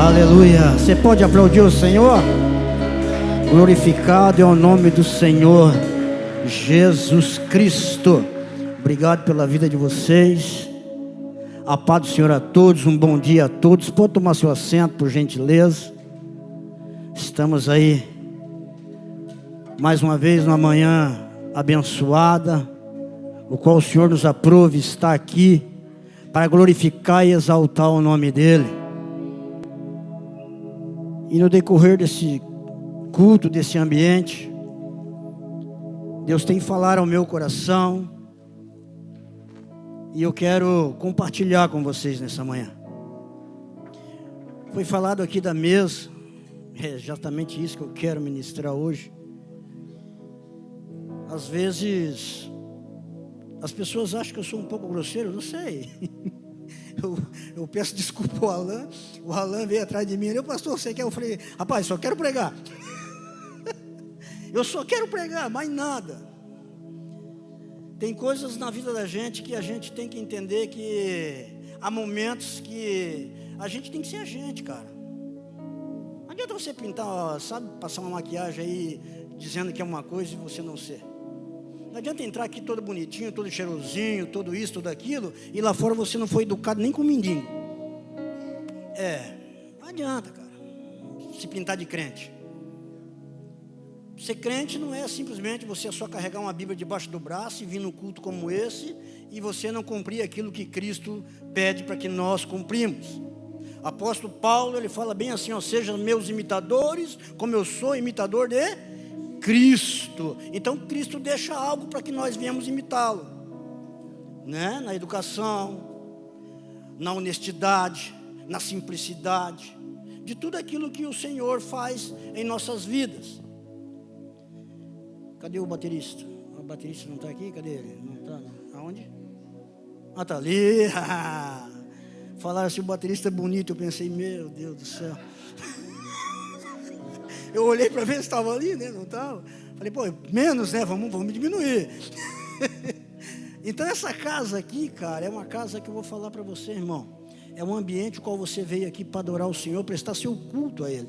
Aleluia. Você pode aplaudir o Senhor? Glorificado é o nome do Senhor Jesus Cristo. Obrigado pela vida de vocês. A paz do Senhor a todos, um bom dia a todos. Pode tomar seu assento, por gentileza. Estamos aí mais uma vez numa manhã abençoada, o qual o Senhor nos aprove estar aqui para glorificar e exaltar o nome dEle. E no decorrer desse culto, desse ambiente, Deus tem falado ao meu coração, e eu quero compartilhar com vocês nessa manhã. Foi falado aqui da mesa, é exatamente isso que eu quero ministrar hoje. Às vezes, as pessoas acham que eu sou um pouco grosseiro, não sei. Eu peço desculpa ao Alan. O Alan veio atrás de mim. Eu, pastor, você quer? Eu falei, rapaz, só quero pregar. Eu só quero pregar, mais nada. Tem coisas na vida da gente que a gente tem que entender que há momentos que a gente tem que ser a gente, cara. Não adianta você pintar, sabe, passar uma maquiagem aí dizendo que é uma coisa e você não ser. Não adianta entrar aqui todo bonitinho, todo cheirosinho, todo isso, tudo aquilo, e lá fora você não foi educado nem com mendigo. Não adianta, cara, se pintar de crente. Ser crente não é simplesmente você só carregar uma Bíblia debaixo do braço e vir num culto como esse, e você não cumprir aquilo que Cristo pede para que nós cumprimos. Apóstolo Paulo, ele fala bem assim, ó, sejam meus imitadores, como eu sou imitador de Cristo. Então Cristo deixa algo para que nós venhamos imitá-lo, né? Na educação, na honestidade, na simplicidade, de tudo aquilo que o Senhor faz em nossas vidas. Cadê o baterista? O baterista não está aqui? Cadê ele? Não está? Aonde? Ah, está ali. Falaram assim, o baterista é bonito. Eu pensei, meu Deus do céu. Eu olhei para ver se estava ali, né? Não estava. Falei, pô, menos, né? Vamos diminuir. Então essa casa aqui, cara, é uma casa que eu vou falar para você, irmão. É um ambiente no qual você veio aqui para adorar o Senhor, prestar seu culto a Ele.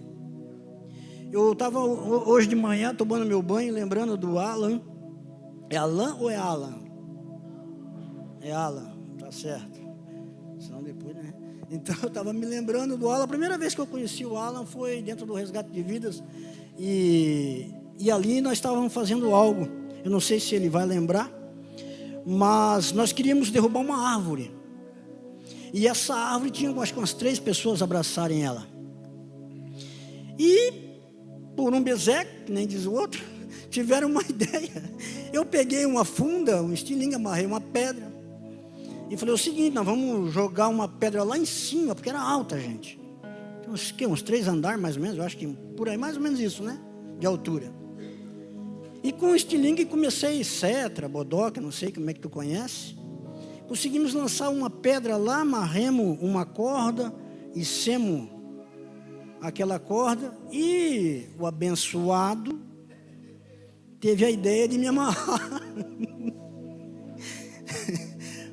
Eu estava hoje de manhã tomando meu banho, lembrando do Alan. É Alan ou é Alan? É Alan, tá certo. Senão depois, né? Então eu estava me lembrando do Alan. A primeira vez que eu conheci o Alan foi dentro do Resgate de Vidas. E ali nós estávamos fazendo algo. Eu não sei se ele vai lembrar, mas nós queríamos derrubar uma árvore. E essa árvore tinha, acho que umas 3 pessoas abraçarem ela. E por um bezeco, nem diz o outro, tiveram uma ideia. Eu peguei uma funda, um estilingue, amarrei uma pedra e falei o seguinte, nós vamos jogar uma pedra lá em cima, porque era alta, gente. Uns 3 andares mais ou menos, eu acho que por aí mais ou menos isso, né? De altura. E com o estilingue comecei, cetra, bodoca, não sei como é que tu conhece. Conseguimos lançar uma pedra lá, amarremos uma corda, içemos aquela corda, e o abençoado teve a ideia de me amarrar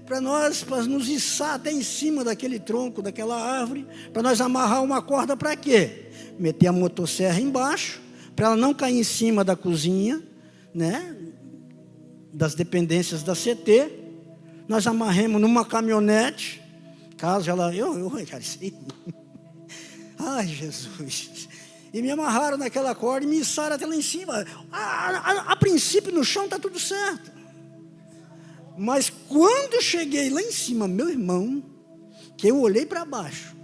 para nos içar até em cima daquele tronco, daquela árvore, para nós amarrar uma corda para quê? Meter a motosserra embaixo, para ela não cair em cima da cozinha, né? Das dependências da CT. Nós amarremos numa caminhonete, caso ela, cara, isso aí. Ai, Jesus. E me amarraram naquela corda e me içaram até lá em cima. A princípio no chão está tudo certo. Mas quando eu cheguei lá em cima, meu irmão, que eu olhei para baixo,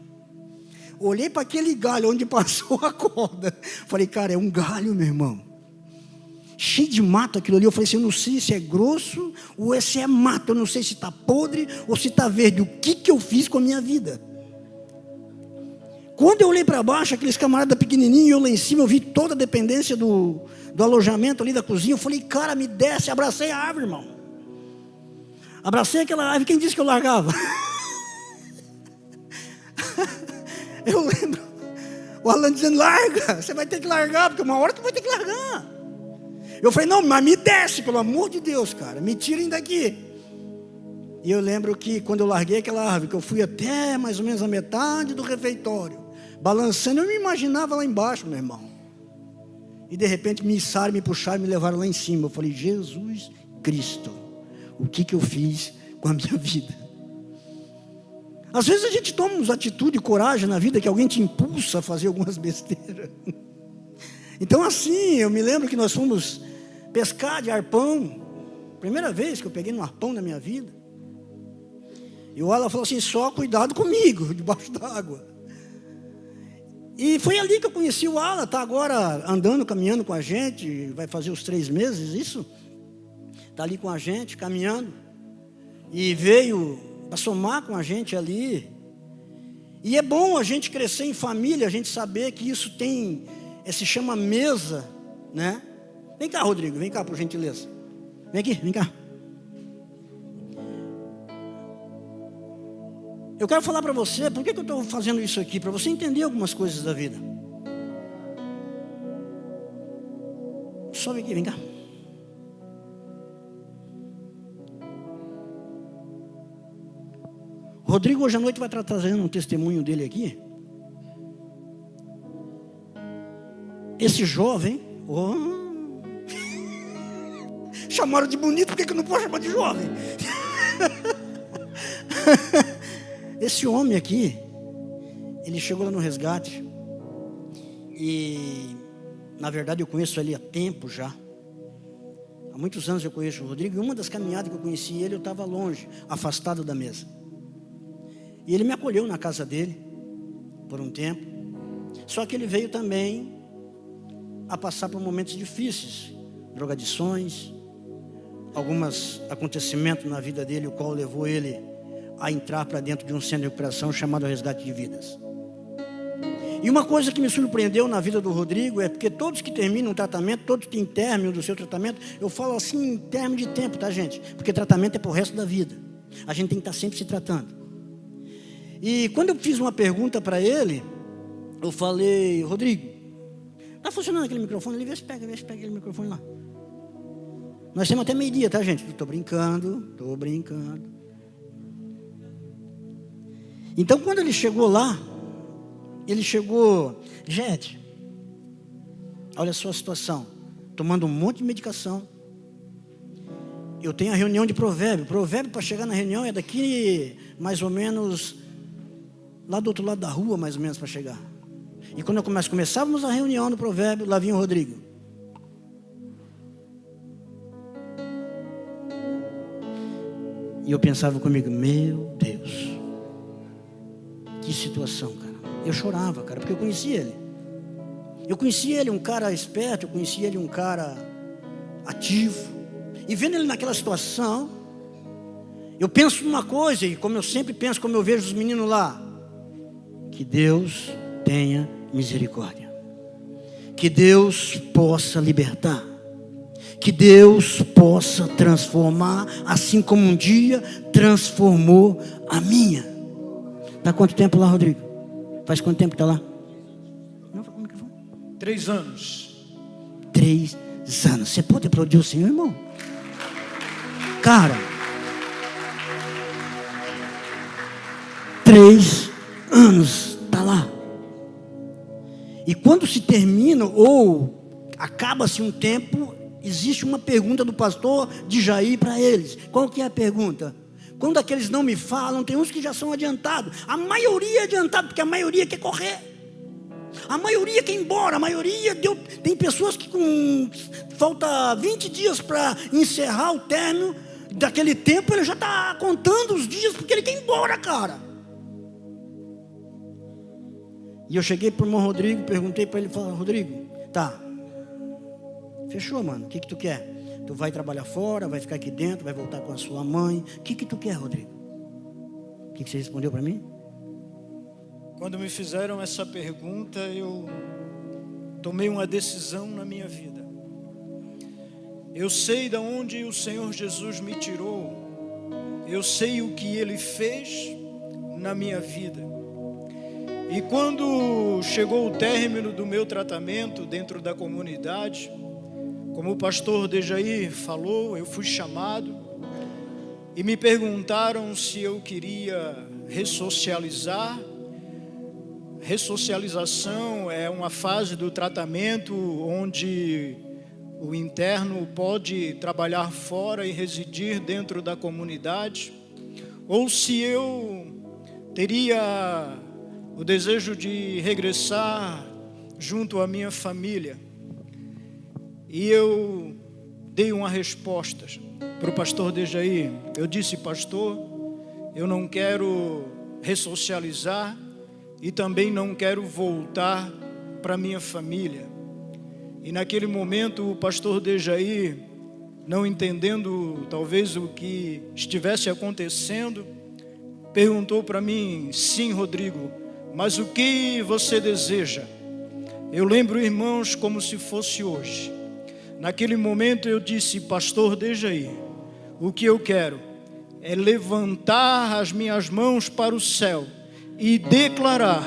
olhei para aquele galho onde passou a corda. Falei, cara, é um galho, meu irmão. Cheio de mato aquilo ali. Eu falei assim, eu não sei se é grosso ou se é mato. Eu não sei se está podre ou se está verde. O que eu fiz com a minha vida? Quando eu olhei para baixo, aqueles camaradas pequenininhos, eu lá em cima, eu vi toda a dependência do alojamento ali da cozinha. Eu falei, cara, me desce. Abracei a árvore, irmão. Abracei aquela árvore. Quem disse que eu largava? Eu lembro o Alan dizendo, larga. Você vai ter que largar, porque uma hora tu vai ter que largar. Eu falei, não, mas me desce, pelo amor de Deus, cara. Me tirem daqui. E eu lembro que quando eu larguei aquela árvore, que eu fui até mais ou menos a metade do refeitório, balançando. Eu me imaginava lá embaixo, meu irmão. E de repente me içaram, me puxaram, me levaram lá em cima. Eu falei, Jesus Cristo, o que eu fiz com a minha vida? Às vezes a gente toma uma atitude e coragem na vida que alguém te impulsa a fazer algumas besteiras. Então assim, eu me lembro que nós fomos pescar de arpão. Primeira vez que eu peguei um arpão na minha vida. E o Alan falou assim, só cuidado comigo, debaixo d'água. E foi ali que eu conheci o Alan, está agora andando, caminhando com a gente, vai fazer os 3 meses, isso? Está ali com a gente, caminhando. E veio para somar com a gente ali. E é bom a gente crescer em família, a gente saber que isso tem, se chama mesa, né? Vem cá, Rodrigo, vem cá, por gentileza. Vem aqui, vem cá. Eu quero falar para você, por que eu estou fazendo isso aqui? Para você entender algumas coisas da vida. Sobe aqui, vem cá. Rodrigo hoje à noite vai estar trazendo um testemunho dele aqui. Esse jovem, chamaram de bonito, por que eu não posso chamar de jovem? Esse homem aqui, ele chegou lá no resgate. E, na verdade, eu conheço ele há tempo já. Há muitos anos eu conheço o Rodrigo. E uma das caminhadas que eu conheci ele, eu estava longe, afastado da mesa. E ele me acolheu na casa dele, por um tempo. Só que ele veio também a passar por momentos difíceis. Drogadições, alguns acontecimentos na vida dele, o qual levou ele a entrar para dentro de um centro de recuperação chamado Resgate de Vidas. E uma coisa que me surpreendeu na vida do Rodrigo é porque todos que terminam um tratamento, todos que têm término do seu tratamento, eu falo assim em termos de tempo, tá, gente? Porque tratamento é para o resto da vida. A gente tem que estar sempre se tratando. E quando eu fiz uma pergunta para ele, eu falei, Rodrigo, está funcionando aquele microfone? Ele vê se pega aquele microfone lá. Nós temos até meio-dia, tá, gente? Estou brincando. Então, quando ele chegou lá, gente, olha a sua situação, tomando um monte de medicação. Eu tenho a reunião de provérbio para chegar na reunião é daqui, mais ou menos, lá do outro lado da rua, mais ou menos, para chegar. E quando começávamos a reunião do provérbio, lá vinha o Rodrigo. E eu pensava comigo, meu Deus, que situação, cara. Eu chorava, cara, porque eu conhecia ele. Eu conhecia ele um cara esperto, eu conhecia ele um cara ativo. E vendo ele naquela situação, eu penso numa coisa, e como eu sempre penso, como eu vejo os meninos lá, que Deus tenha misericórdia, que Deus possa libertar, que Deus possa transformar, assim como um dia transformou a minha. Está quanto tempo lá, Rodrigo? Faz quanto tempo que está lá? 3 anos. 3 anos. Você pode aplaudir o Senhor, irmão? Cara, 3 anos está lá. E quando se termina ou acaba-se um tempo, existe uma pergunta do pastor de Jair para eles. Qual que é a pergunta? Quando aqueles não me falam, tem uns que já são adiantados. A maioria é adiantado, porque a maioria quer correr. A maioria quer ir embora. A maioria tem pessoas que falta 20 dias para encerrar o término daquele tempo, ele já está contando os dias, porque ele quer ir embora, cara. E eu cheguei para o irmão Rodrigo, perguntei para ele, falei, Rodrigo, tá, fechou, mano, o que tu quer? Tu vai trabalhar fora, vai ficar aqui dentro, vai voltar com a sua mãe. O que tu quer, Rodrigo? O que você respondeu para mim? Quando me fizeram essa pergunta, eu tomei uma decisão na minha vida. Eu sei de onde o Senhor Jesus me tirou. Eu sei o que Ele fez na minha vida. E quando chegou o término do meu tratamento dentro da comunidade, como o pastor Dejair falou, eu fui chamado e me perguntaram se eu queria ressocializar, ressocialização é uma fase do tratamento onde o interno pode trabalhar fora e residir dentro da comunidade, ou se eu teria o desejo de regressar junto à minha família. E eu dei uma resposta para o pastor Dejaí. Eu disse: pastor, eu não quero ressocializar e também não quero voltar para minha família. E naquele momento o pastor Dejaí, não entendendo talvez o que estivesse acontecendo, perguntou para mim: sim, Rodrigo, mas o que você deseja? Eu lembro, irmãos, como se fosse hoje. Naquele momento eu disse: pastor Dejaí, o que eu quero é levantar as minhas mãos para o céu e declarar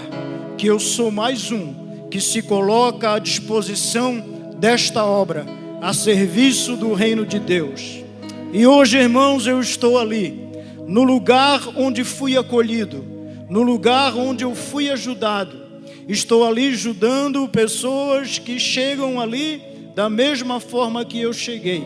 que eu sou mais um que se coloca à disposição desta obra, a serviço do reino de Deus. E hoje, irmãos, eu estou ali, no lugar onde fui acolhido, no lugar onde eu fui ajudado. Estou ali ajudando pessoas que chegam ali da mesma forma que eu cheguei.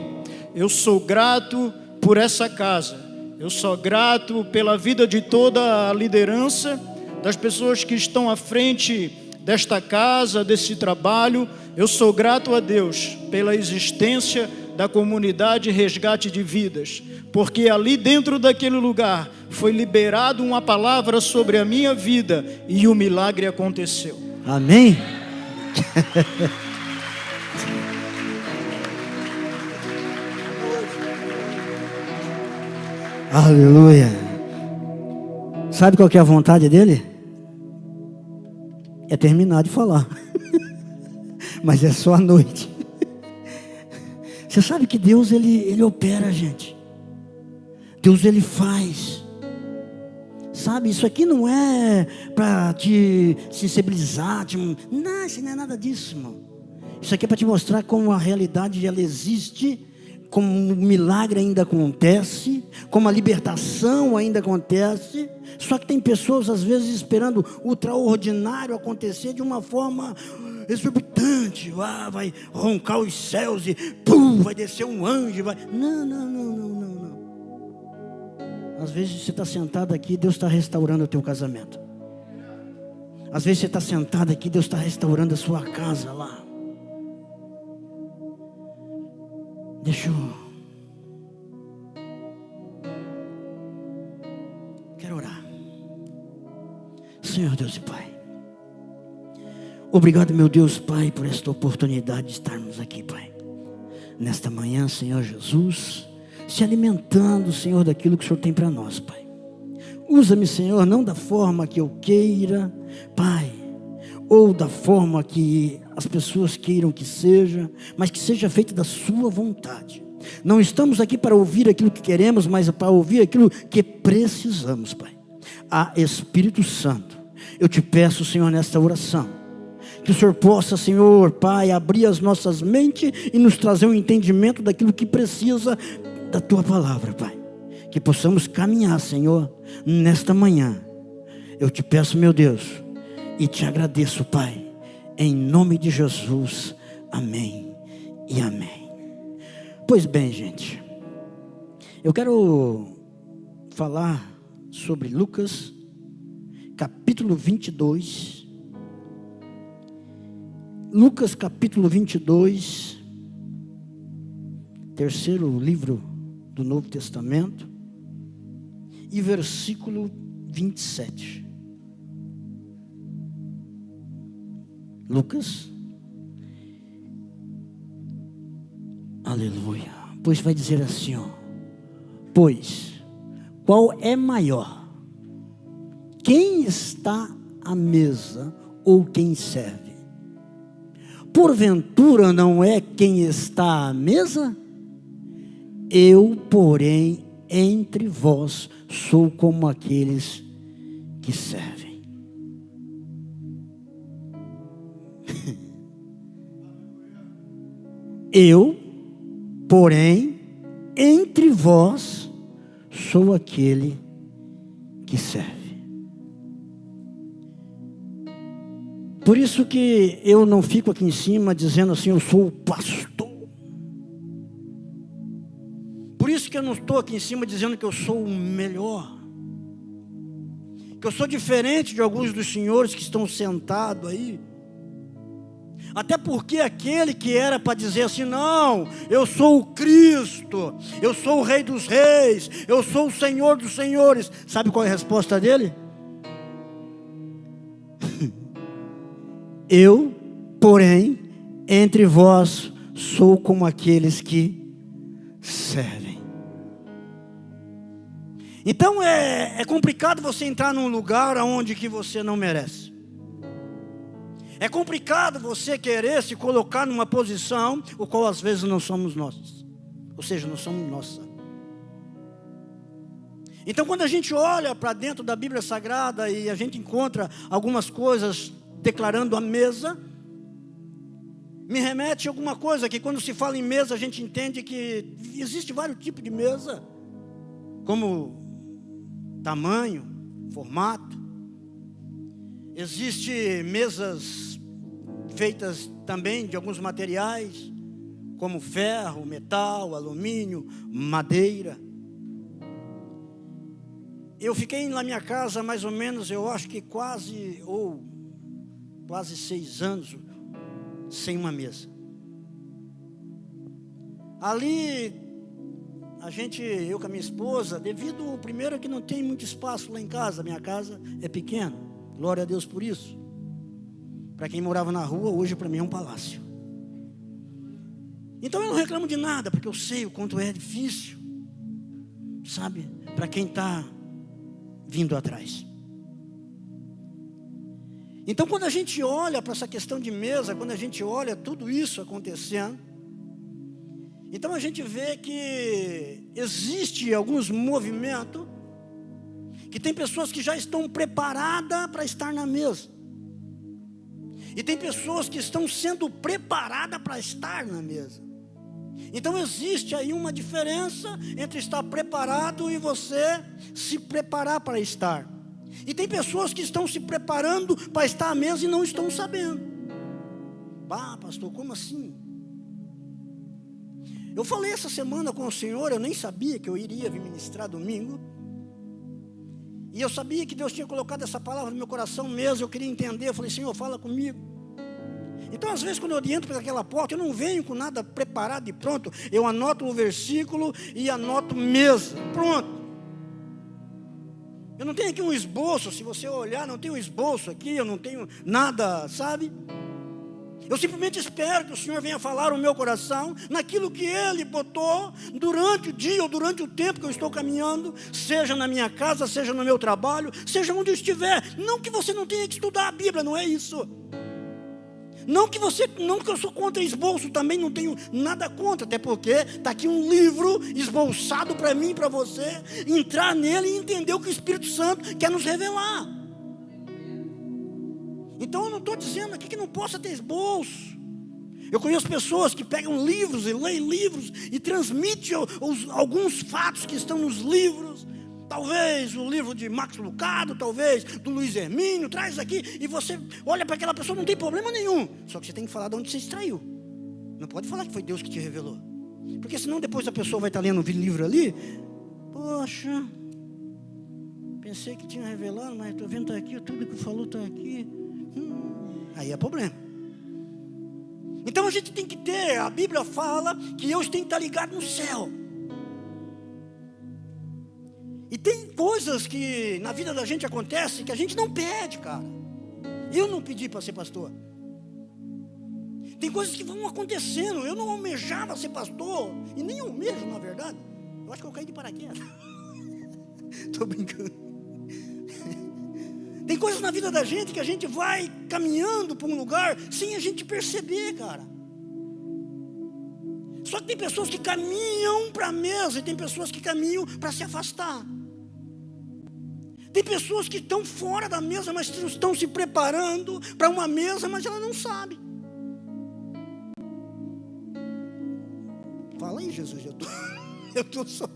Eu sou grato por essa casa. Eu sou grato pela vida de toda a liderança, das pessoas que estão à frente desta casa, desse trabalho. Eu sou grato a Deus pela existência da comunidade Resgate de Vidas, porque ali dentro daquele lugar foi liberado uma palavra sobre a minha vida e o milagre aconteceu. Amém? Aleluia. Sabe qual que é a vontade dele? É terminar de falar. Mas é só à noite. Você sabe que Deus ele opera, gente. Deus ele faz. Sabe, isso aqui não é para te sensibilizar, não, isso não é nada disso, irmão. Isso aqui é para te mostrar como a realidade ela existe, como um milagre ainda acontece, como a libertação ainda acontece. Só que tem pessoas às vezes esperando o extraordinário acontecer de uma forma exorbitante. Vai roncar os céus e pum, vai descer um anjo, vai. Não. Às vezes você está sentado aqui, Deus está restaurando o teu casamento. Às vezes você está sentado aqui, Deus está restaurando a sua casa lá. Deixa eu... Quero orar. Senhor Deus e Pai, obrigado, meu Deus Pai, por esta oportunidade de estarmos aqui, Pai, nesta manhã, Senhor Jesus, se alimentando, Senhor, daquilo que o Senhor tem para nós, Pai. Usa-me, Senhor, não da forma que eu queira, Pai, ou da forma que as pessoas queiram que seja, mas que seja feito da sua vontade. Não estamos aqui para ouvir aquilo que queremos, mas para ouvir aquilo que precisamos, Pai. Espírito Santo, eu te peço, Senhor, nesta oração, que o Senhor possa, Senhor, Pai, abrir as nossas mentes e nos trazer um entendimento daquilo que precisa da Tua palavra, Pai. Que possamos caminhar, Senhor, nesta manhã. Eu te peço, meu Deus, e te agradeço, Pai, em nome de Jesus. Amém e amém. Pois bem, gente, eu quero falar sobre Lucas, capítulo 22. Lucas, capítulo 22, terceiro livro do Novo Testamento, e versículo 27. Lucas, aleluia. Pois vai dizer assim, ó: pois qual é maior, quem está à mesa ou quem serve? Porventura não é quem está à mesa? Eu, porém, entre vós sou como aqueles que servem. Eu, porém, entre vós sou aquele que serve. Por isso que eu não fico aqui em cima dizendo assim, eu sou o pastor. Por isso que eu não estou aqui em cima dizendo que eu sou o melhor. Que eu sou diferente de alguns dos senhores que estão sentados aí. Até porque aquele que era para dizer assim, não, eu sou o Cristo, eu sou o Rei dos Reis, eu sou o Senhor dos Senhores. Sabe qual é a resposta dele? Eu, porém, entre vós, sou como aqueles que servem. Então é complicado você entrar num lugar onde que você não merece. É complicado você querer se colocar numa posição, o qual às vezes não somos nós. Ou seja, não somos nossa. Então quando a gente olha para dentro da Bíblia Sagrada e a gente encontra algumas coisas declarando a mesa, me remete a alguma coisa que quando se fala em mesa a gente entende que existe vários tipos de mesa, como tamanho, formato. Existem mesas feitas também de alguns materiais, como ferro, metal, alumínio, madeira. Eu fiquei na minha casa mais ou menos, eu acho que quase 6 anos sem uma mesa. Ali, eu com a minha esposa, devido, primeiro que não tem muito espaço lá em casa, minha casa é pequena, glória a Deus por isso. Para quem morava na rua, hoje para mim é um palácio. Então eu não reclamo de nada, porque eu sei o quanto é difícil, sabe, para quem está vindo atrás. Então quando a gente olha para essa questão de mesa, quando a gente olha tudo isso acontecendo, então a gente vê que existe alguns movimentos, que tem pessoas que já estão preparadas para estar na mesa. E tem pessoas que estão sendo preparadas para estar na mesa. Então existe aí uma diferença entre estar preparado e você se preparar para estar. E tem pessoas que estão se preparando para estar à mesa e não estão sabendo. Pastor, como assim? Eu falei essa semana com o Senhor, eu nem sabia que eu iria vir ministrar domingo. E eu sabia que Deus tinha colocado essa palavra no meu coração mesmo, eu queria entender, eu falei, Senhor, fala comigo. Então às vezes quando eu entro por aquela porta, eu não venho com nada preparado e pronto. Eu anoto o versículo e anoto mesa, pronto. Eu não tenho aqui um esboço, se você olhar, não tem um esboço aqui, eu não tenho nada, sabe? Eu simplesmente espero que o Senhor venha falar o meu coração naquilo que Ele botou durante o dia ou durante o tempo que eu estou caminhando, seja na minha casa, seja no meu trabalho, seja onde eu estiver. Não que você não tenha que estudar a Bíblia, não é isso. Não que eu sou contra esboço, também não tenho nada contra, até porque está aqui um livro esboçado para mim e para você, entrar nele e entender o que o Espírito Santo quer nos revelar. Então eu não estou dizendo aqui que não possa ter esboço. Eu conheço pessoas que pegam livros e leem livros e transmitem alguns fatos que estão nos livros. Talvez o livro de Max Lucado, talvez do Luiz Hermínio, traz aqui e você olha para aquela pessoa, não tem problema nenhum. Só que você tem que falar de onde você extraiu. Não pode falar que foi Deus que te revelou. Porque senão depois a pessoa vai estar lendo um livro ali. Poxa, pensei que tinha revelado, mas estou vendo está aqui, tudo que falou está aqui. Aí é problema. Então a gente tem que ter, a Bíblia fala que Deus tem que estar ligado no céu. E tem coisas que na vida da gente acontece que a gente não pede, cara. Eu não pedi para ser pastor. Tem coisas que vão acontecendo. Eu não almejava ser pastor. E nem almejo, na verdade. Eu acho que eu caí de paraquedas. Estou brincando. Tem coisas na vida da gente que a gente vai caminhando para um lugar sem a gente perceber, cara. Só que tem pessoas que caminham para a mesa e tem pessoas que caminham para se afastar. Tem pessoas que estão fora da mesa, mas estão se preparando para uma mesa, mas ela não sabe. Fala aí, Jesus, eu estou só.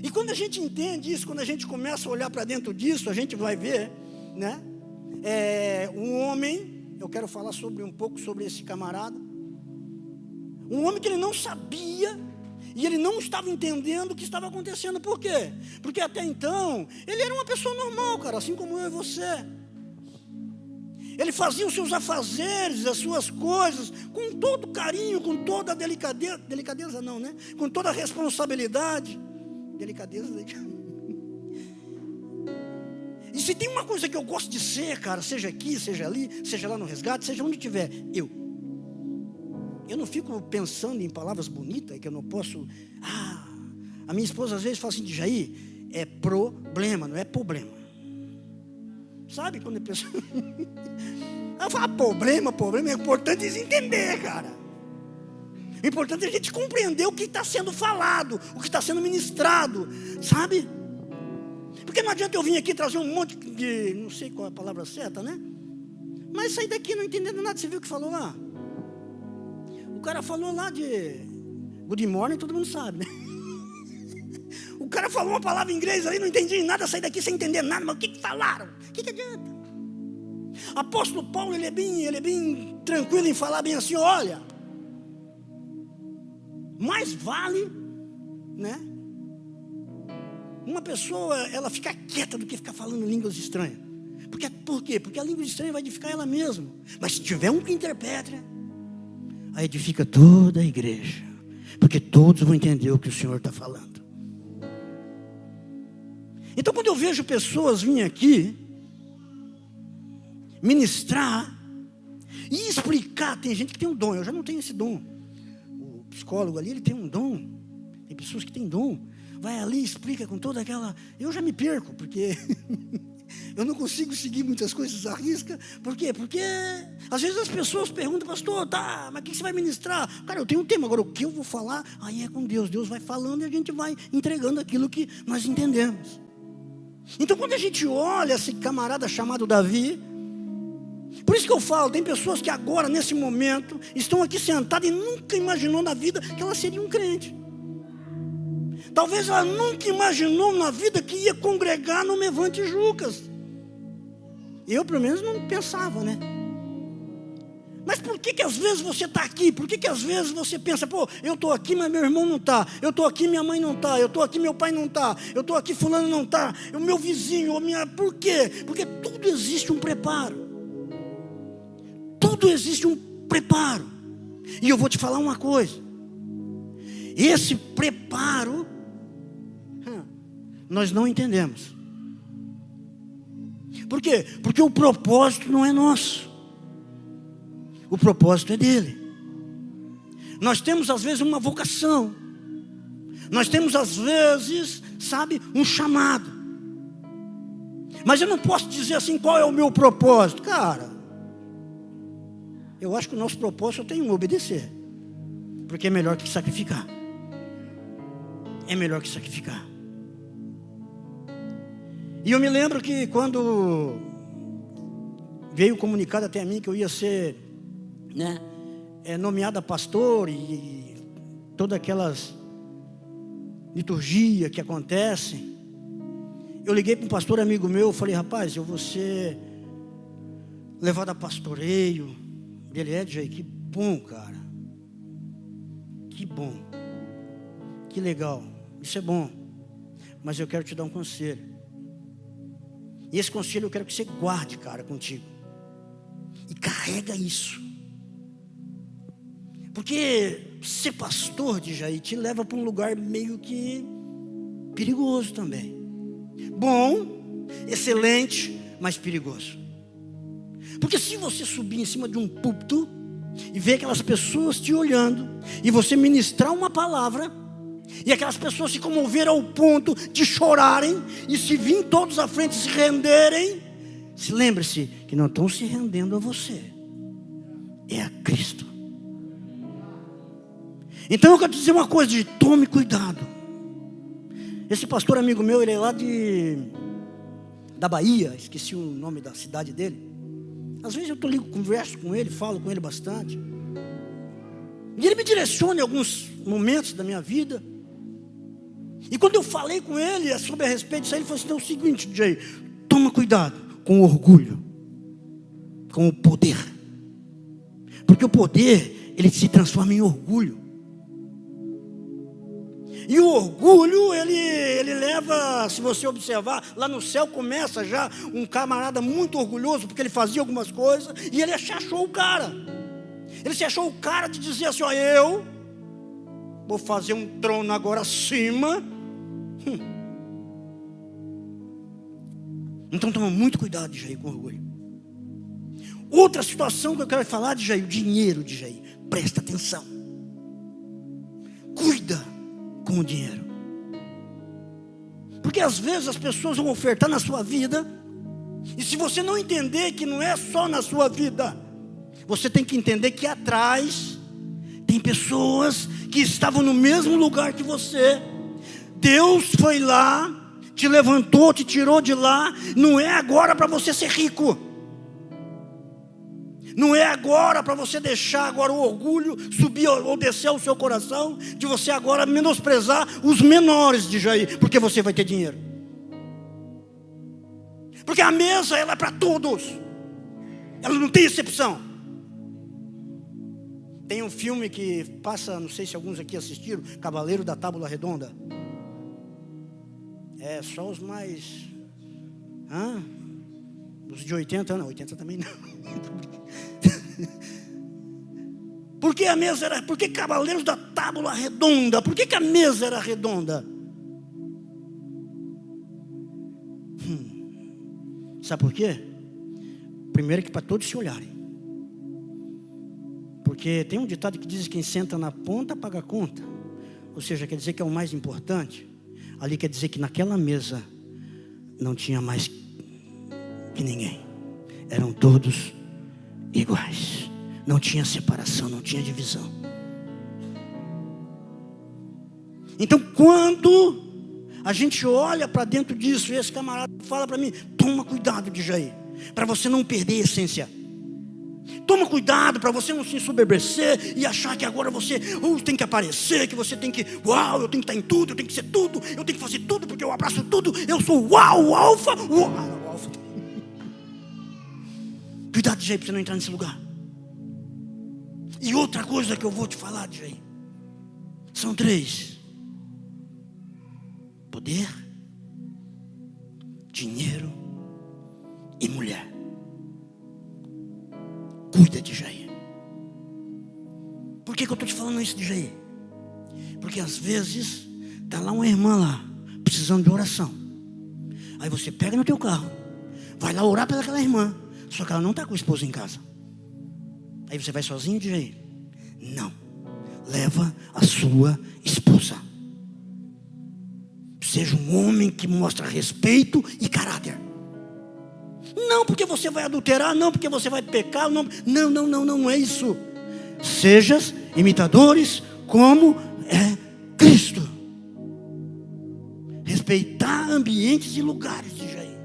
E quando a gente entende isso, quando a gente começa a olhar para dentro disso, a gente vai ver, né, um homem, eu quero falar um pouco sobre esse camarada. Um homem que ele não sabia e ele não estava entendendo o que estava acontecendo. Por quê? Porque até então ele era uma pessoa normal, cara, assim como eu e você. Ele fazia os seus afazeres, as suas coisas, com todo carinho, com toda a delicadeza não, né? Com toda a responsabilidade. Delicadeza. E se tem uma coisa que eu gosto de ser, cara, seja aqui, seja ali, seja lá no resgate, seja onde tiver, eu não fico pensando em palavras bonitas, que eu não posso. A minha esposa às vezes fala assim, Jair, é problema, não é problema. Sabe quando a pessoa... Ela fala, problema, é importante entender, cara. O importante é a gente compreender o que está sendo falado, o que está sendo ministrado, sabe? Porque não adianta eu vir aqui trazer um monte de, não sei qual é a palavra certa, né? Mas sair daqui não entendendo nada. Você viu o que falou lá? O cara falou lá de good morning, todo mundo sabe, né? O cara falou uma palavra em inglês ali, não entendi nada, saí daqui sem entender nada. Mas o que falaram? O que adianta? Apóstolo Paulo, ele é bem tranquilo em falar bem assim, olha, mais vale, né, uma pessoa, ela ficar quieta do que ficar falando línguas estranhas. Por quê? Porque a língua estranha vai edificar ela mesma. Mas se tiver um que interprete, aí edifica toda a igreja, porque todos vão entender o que o Senhor está falando. Então quando eu vejo pessoas virem aqui ministrar e explicar, tem gente que tem um dom, eu já não tenho esse dom. O psicólogo ali, ele tem um dom. Tem pessoas que têm dom. Vai ali, explica com toda aquela... Eu já me perco, porque eu não consigo seguir muitas coisas à risca. Por quê? Porque às vezes as pessoas perguntam, pastor, tá, mas o que você vai ministrar? Cara, eu tenho um tema, agora o que eu vou falar? Aí é com Deus, Deus vai falando e a gente vai entregando aquilo que nós entendemos. Então quando a gente olha esse camarada chamado Davi, por isso que eu falo, tem pessoas que agora, nesse momento, estão aqui sentadas e nunca imaginou na vida que ela seria um crente. Talvez ela nunca imaginou na vida que ia congregar no Mevante Jucas. Eu, pelo menos, não pensava, né? Mas por que às vezes você está aqui? Por que às vezes você pensa, pô, eu estou aqui, mas meu irmão não está. Eu estou aqui, minha mãe não está. Eu estou aqui, meu pai não está. Eu estou aqui, fulano não está. O meu vizinho, por quê? Porque tudo existe um preparo. Tudo existe um preparo. E eu vou te falar uma coisa. Esse preparo, nós não entendemos. Por quê? Porque o propósito não é nosso. O propósito é dele. Nós temos às vezes uma vocação. Nós temos às vezes, sabe, um chamado. Mas eu não posso dizer assim, qual é o meu propósito? Cara, eu acho que o nosso propósito tem um, obedecer. Porque é melhor que sacrificar. É melhor que sacrificar. E eu me lembro que quando veio o comunicado até a mim que eu ia ser, né, nomeado pastor e todas aquelas liturgias que acontecem, eu liguei para um pastor amigo meu, falei, rapaz, eu vou ser levado a pastoreio. Ele é, Jair, que bom, cara. Que bom. Que legal. Isso é bom. Mas eu quero te dar um conselho. E esse conselho eu quero que você guarde, cara, contigo. E carrega isso. Porque ser pastor de Jair te leva para um lugar meio que perigoso também. Bom, excelente, mas perigoso. Porque se você subir em cima de um púlpito e ver aquelas pessoas te olhando, e você ministrar uma palavra, e aquelas pessoas se comoveram ao ponto de chorarem, e se virem todos à frente se renderem, se lembre-se que não estão se rendendo a você, é a Cristo. Então eu quero te dizer uma coisa, tome cuidado. Esse pastor amigo meu, ele é lá da Bahia, esqueci o nome da cidade dele. Às vezes eu converso com ele, falo com ele bastante. E ele me direciona em alguns momentos da minha vida. E quando eu falei com ele sobre a respeito disso, ele falou assim, é o seguinte, Jay, toma cuidado com o orgulho. com o poder. Porque o poder, ele se transforma em orgulho. E o orgulho, ele leva, se você observar, lá no céu começa já um camarada muito orgulhoso, porque ele fazia algumas coisas, e ele se achou o cara. Ele se achou o cara de dizer assim, ó, eu vou fazer um trono agora acima. Então toma muito cuidado de Jair com orgulho. Outra situação que eu quero falar de Jair, o dinheiro de Jair. Presta atenção. Cuida com o dinheiro. Porque às vezes as pessoas vão ofertar na sua vida, e se você não entender que não é só na sua vida, você tem que entender que atrás tem pessoas que estavam no mesmo lugar que você. Deus foi lá, te levantou, te tirou de lá. Não é agora para você ser rico. Não é agora para você deixar agora o orgulho subir ou descer o seu coração, de você agora menosprezar os menores de Jair, porque você vai ter dinheiro. Porque a mesa, ela é para todos. Ela não tem exceção. Tem um filme que passa, não sei se alguns aqui assistiram, Cavaleiro da Tábula Redonda. É, só os mais... Os de 80, não, 80 também não. Por que a mesa era... Por que Cavaleiros da Tábula Redonda? Por que a mesa era redonda? Sabe por quê? Primeiro que para todos se olharem. Porque tem um ditado que diz que quem senta na ponta paga a conta. Ou seja, quer dizer que é o mais importante. Ali quer dizer que naquela mesa não tinha mais que ninguém. Eram todos iguais. Não tinha separação, não tinha divisão. Então quando a gente olha para dentro disso, e esse camarada fala para mim, toma cuidado de Jair, para você não perder a essência. Toma cuidado para você não se ensoberbecer e achar que agora você tem que aparecer, que você tem que, uau, eu tenho que estar em tudo, eu tenho que ser tudo, eu tenho que fazer tudo, porque eu abraço tudo, eu sou uau, o alfa, o alfa. Cuidado, Jair, para você não entrar nesse lugar. E outra coisa que eu vou te falar, Jair, são 3: poder, dinheiro e mulher. Cuida de Jair. Por que eu estou te falando isso de Jair? Porque às vezes está lá uma irmã lá, precisando de oração. Aí você pega no teu carro, vai lá orar pelaquela irmã, só que ela não está com o esposo em casa. Aí você vai sozinho de Jair? Não. Leva a sua esposa. Seja um homem que mostra respeito e caráter. Não porque você vai adulterar, não porque você vai pecar, não é isso. Sejas imitadores como é Cristo. Respeitar ambientes e lugares de Jair.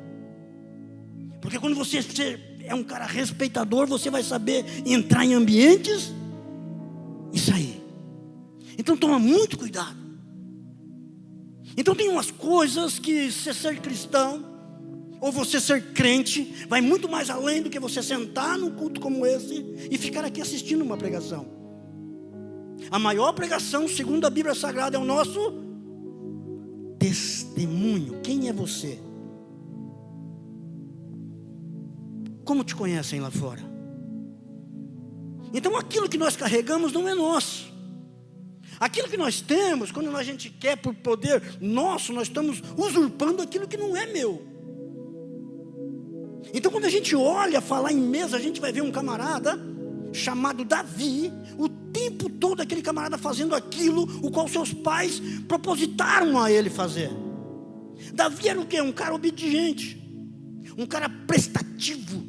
Porque quando você é um cara respeitador, você vai saber entrar em ambientes e sair. Então toma muito cuidado. Então tem umas coisas que você ser cristão, ou você ser crente, vai muito mais além do que você sentar num culto como esse e ficar aqui assistindo uma pregação. A maior pregação, segundo a Bíblia Sagrada, é o nosso testemunho. Quem é você? Como te conhecem lá fora? Então aquilo que nós carregamos não é nosso. Aquilo que nós temos, quando a gente quer por poder nosso, nós estamos usurpando aquilo que não é meu. Então quando a gente olha falar em mesa, a gente vai ver um camarada chamado Davi, o tempo todo aquele camarada fazendo aquilo o qual seus pais propositaram a ele fazer. Davi era o quê? Um cara obediente, um cara prestativo.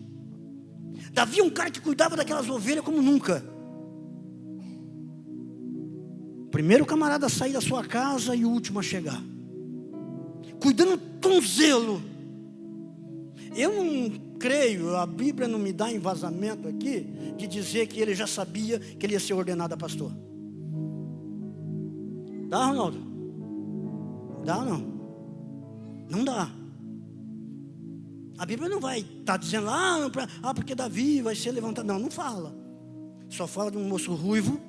Davi é um cara que cuidava daquelas ovelhas como nunca. Primeiro camarada a sair da sua casa e o último a chegar, cuidando com zelo. Eu não creio, a Bíblia não me dá embasamento aqui de dizer que ele já sabia que ele ia ser ordenado a pastor. Dá, Ronaldo? Dá ou não? Não dá. A Bíblia não vai estar dizendo porque Davi vai ser levantado. Não fala. Só fala de um moço ruivo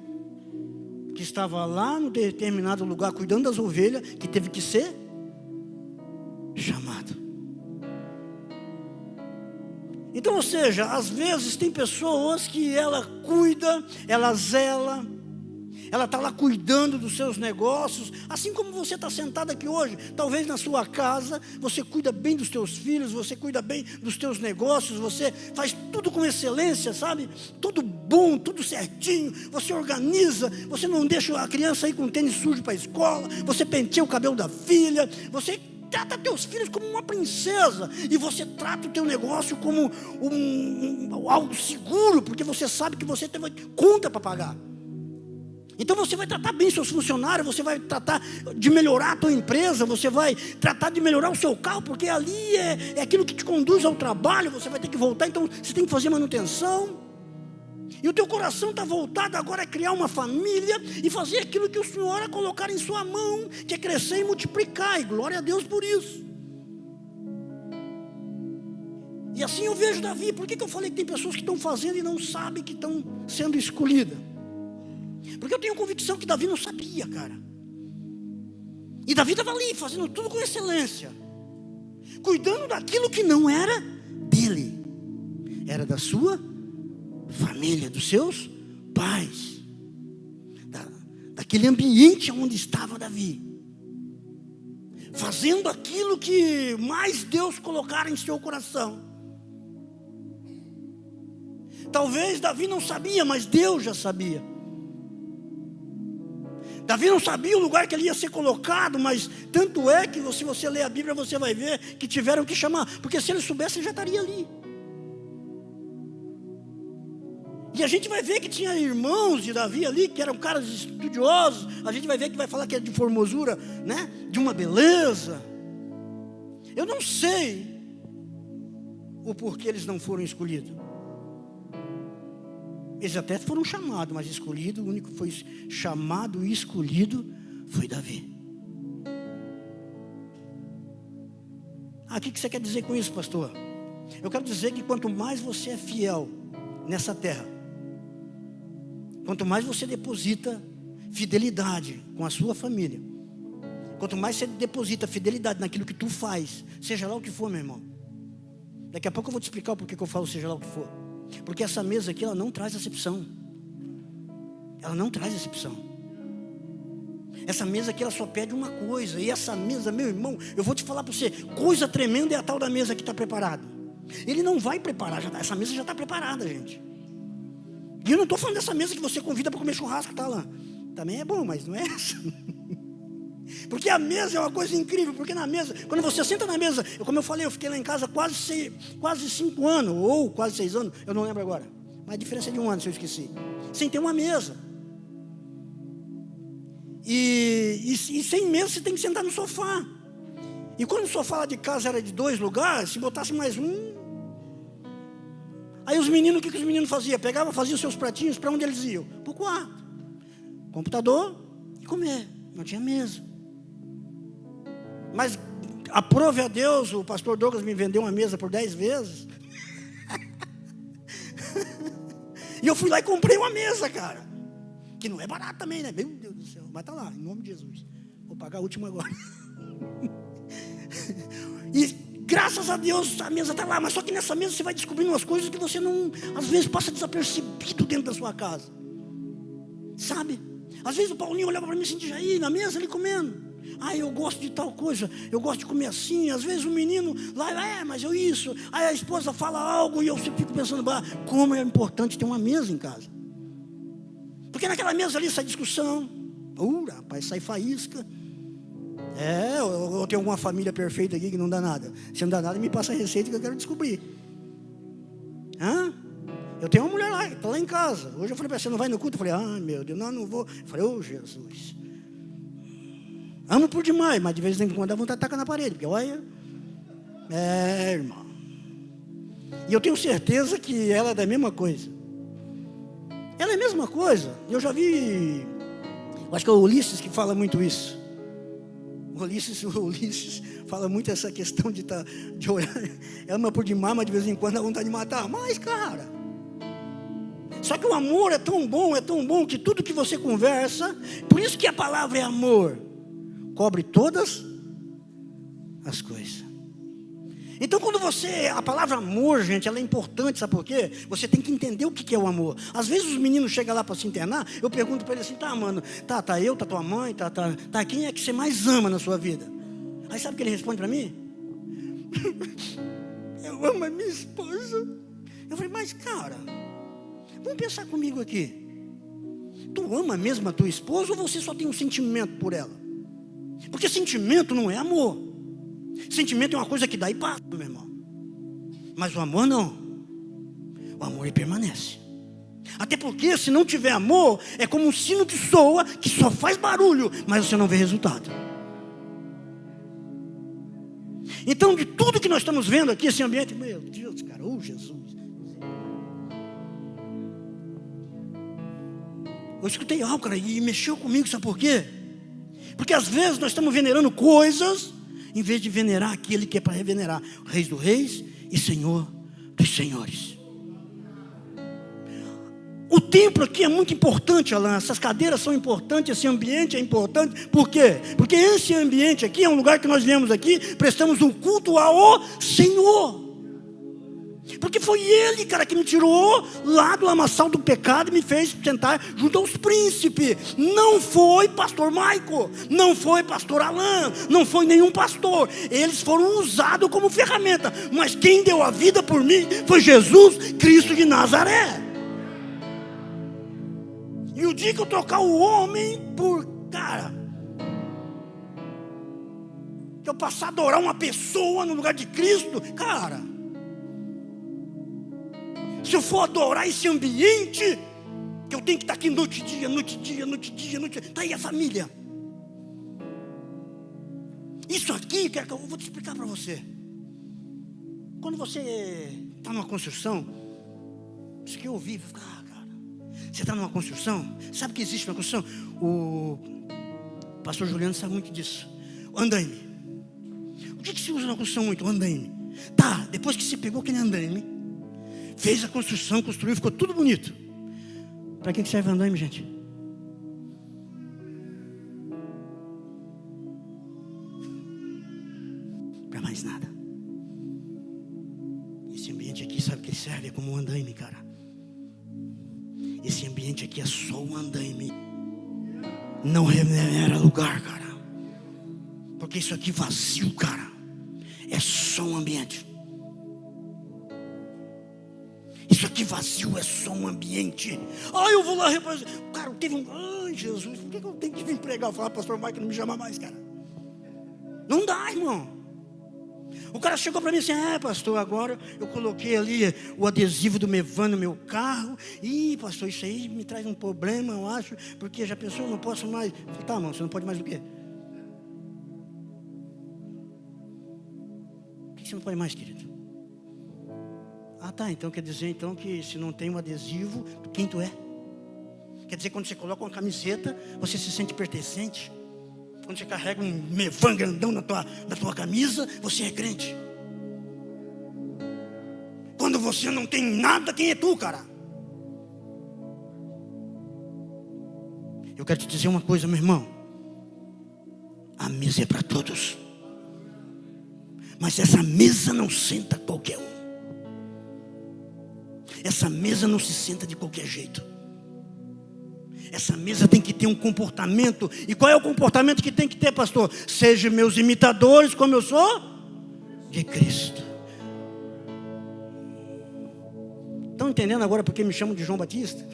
que estava lá no determinado lugar cuidando das ovelhas, que teve que ser chamado. Então, ou seja, às vezes tem pessoas que ela cuida, ela zela, ela está lá cuidando dos seus negócios, assim como você está sentado aqui hoje. Talvez na sua casa, você cuida bem dos teus filhos, você cuida bem dos teus negócios, você faz tudo com excelência, sabe? Tudo bom, tudo certinho, você organiza, você não deixa a criança ir com tênis sujo para a escola, você penteia o cabelo da filha, você trata teus filhos como uma princesa, e você trata o teu negócio como algo seguro, porque você sabe que você tem conta para pagar. Então você vai tratar bem seus funcionários, você vai tratar de melhorar a tua empresa, você vai tratar de melhorar o seu carro, porque ali é aquilo que te conduz ao trabalho, você vai ter que voltar, então você tem que fazer manutenção. E o teu coração está voltado agora a criar uma família e fazer aquilo que o Senhor a colocar em sua mão, que é crescer e multiplicar, e glória a Deus por isso. E assim eu vejo Davi. Por que eu falei que tem pessoas que estão fazendo e não sabem que estão sendo escolhidas? Porque eu tenho convicção que Davi não sabia, cara. E Davi estava ali, fazendo tudo com excelência, cuidando daquilo que não era dele, era da sua família, dos seus pais, daquele ambiente onde estava Davi, fazendo aquilo que mais Deus colocara em seu coração. Talvez Davi não sabia, mas Deus já sabia. Davi não sabia o lugar que ele ia ser colocado, mas tanto é que se você ler a Bíblia, você vai ver que tiveram que chamar, porque se ele soubesse, ele já estaria ali. E a gente vai ver que tinha irmãos de Davi ali, que eram caras estudiosos. A gente vai ver que vai falar que é de formosura, né? De uma beleza. Eu não sei o porquê eles não foram escolhidos. Eles até foram chamados, mas escolhido, o único que foi chamado e escolhido foi Davi. O que você quer dizer com isso, pastor? Eu quero dizer que quanto mais você é fiel nessa terra, quanto mais você deposita fidelidade com a sua família, quanto mais você deposita fidelidade naquilo que tu faz, seja lá o que for, meu irmão. Daqui a pouco eu vou te explicar o porquê que eu falo seja lá o que for. Porque essa mesa aqui, ela não traz acepção. Ela não traz acepção. Essa mesa aqui, ela só pede uma coisa. E essa mesa, meu irmão, eu vou te falar para você, coisa tremenda é a tal da mesa que está preparada. Ele não vai preparar, essa mesa já está preparada, gente. E eu não estou falando dessa mesa que você convida para comer churrasco, tá lá. Também é bom, mas não é essa. Porque a mesa é uma coisa incrível. Porque na mesa, quando você senta na mesa, como eu falei, eu fiquei lá em casa quase 5 anos, ou quase 6 anos, eu não lembro agora. Mas a diferença é de 1 ano, se eu esqueci. Sem ter uma mesa. E sem mesa você tem que sentar no sofá. E quando o sofá lá de casa era de 2 lugares, se botasse mais um, aí os meninos, o que os meninos faziam? Pegavam, faziam seus pratinhos, para onde eles iam? Para o quarto. Computador e comer. Não tinha mesa. Mas, aprove a Deus, o pastor Douglas me vendeu uma mesa por 10 vezes. E eu fui lá e comprei uma mesa, cara. Que não é barato também, né? Meu Deus do céu. Mas tá lá, em nome de Jesus. Vou pagar a última agora. E graças a Deus a mesa está lá, mas só que nessa mesa você vai descobrindo umas coisas que você não, às vezes passa desapercebido dentro da sua casa, sabe? Às vezes o Paulinho olhava para mim e assim, aí na mesa ali comendo, eu gosto de tal coisa, eu gosto de comer assim. Às vezes o menino lá, mas eu isso, aí a esposa fala algo e eu fico pensando, como é importante ter uma mesa em casa, porque naquela mesa ali sai discussão, rapaz, sai faísca. Ou tem alguma família perfeita aqui que não dá nada? Se não dá nada, me passa a receita que eu quero descobrir. Eu tenho uma mulher lá, está lá em casa. Hoje eu falei para ela, você não vai no culto? Eu falei, meu Deus, não vou. Eu falei, Jesus. Amo por demais, mas de vez em quando dá vontade de tacar na parede, porque olha, irmão. E eu tenho certeza que ela é da mesma coisa. Ela é a mesma coisa. Eu já vi, eu acho que é o Ulisses que fala muito isso. O Ulisses fala muito essa questão de orar. Ama por demais, mas de vez em quando dá vontade de matar. Mas, cara, só que o amor é tão bom que tudo que você conversa, por isso que a palavra é amor, cobre todas as coisas. Então quando a palavra amor, gente, ela é importante, sabe por quê? Você tem que entender o que é o amor. Às vezes os meninos chegam lá para se internar, eu pergunto para eles assim, tá mano, tá eu, tá tua mãe, tá, quem é que você mais ama na sua vida? Aí sabe o que ele responde para mim? Eu amo a minha esposa. Eu falei, mas cara, vamos pensar comigo aqui. Tu ama mesmo a tua esposa ou você só tem um sentimento por ela? Porque sentimento não é amor. Sentimento é uma coisa que dá e passa, meu irmão. Mas o amor não. O amor ele permanece. Até porque se não tiver amor, é como um sino que soa, que só faz barulho, mas você não vê resultado. Então de tudo que nós estamos vendo aqui, esse ambiente, meu Deus, cara, Jesus. Eu escutei algo, cara, e mexeu comigo, sabe por quê? Porque às vezes nós estamos venerando coisas em vez de venerar aquele que é para revenerar, o Rei dos Reis e Senhor dos Senhores. O templo aqui é muito importante, Alain. Essas cadeiras são importantes, esse ambiente é importante. Por quê? Porque esse ambiente aqui é um lugar que nós viemos aqui, prestamos um culto ao Senhor. Porque foi Ele, cara, que me tirou lá do lamaçal do pecado e me fez sentar junto aos príncipes. Não foi pastor Maico, não foi pastor Alain, não foi nenhum pastor. Eles foram usados como ferramenta. Mas quem deu a vida por mim foi Jesus Cristo de Nazaré. E o dia que eu trocar o homem por, cara, que eu passar a adorar uma pessoa no lugar de Cristo, cara, se eu for adorar esse ambiente, que eu tenho que estar aqui noite e dia, está aí a família. Isso aqui, que eu vou te explicar para você. Quando você está numa construção, isso que eu ouvi, cara, você está numa construção, sabe que existe uma construção? O pastor Juliano sabe muito disso. O andaime. O que se usa na construção muito? O andaime. Tá, depois que você pegou aquele andaime, fez a construção, construiu, ficou tudo bonito. Para que serve o andaime, gente? Para mais nada. Esse ambiente aqui, sabe o que ele serve? É como um andaime, cara. Esse ambiente aqui é só um andaime. Não remunera lugar, cara. Porque isso aqui vazio, cara, é só um ambiente. Isso aqui vazio é só um ambiente. Eu vou lá representar. Cara, teve um... Ai, Jesus, por que eu tenho que vir pregar? Falar, pastor Mike, não me chama mais, cara. Não dá, irmão. O cara chegou para mim assim, pastor, agora eu coloquei ali o adesivo do Mevan no meu carro. Ih, pastor, isso aí me traz um problema, eu acho. Porque já pensou, eu não posso mais. Eu falei, tá, mano, você não pode mais o quê? Por que você não pode mais, querido? Tá, então quer dizer então que se não tem um adesivo, quem tu é? Quer dizer que quando você coloca uma camiseta, você se sente pertencente? Quando você carrega um Mevan grandão na tua camisa, você é crente. Quando você não tem nada, quem é tu, cara? Eu quero te dizer uma coisa, meu irmão. A mesa é para todos. Mas essa mesa não senta qualquer um. Essa mesa não se senta de qualquer jeito. Essa mesa tem que ter um comportamento. E qual é o comportamento que tem que ter, pastor? Sejam meus imitadores como eu sou de Cristo. Estão entendendo agora porque me chamam de João Batista?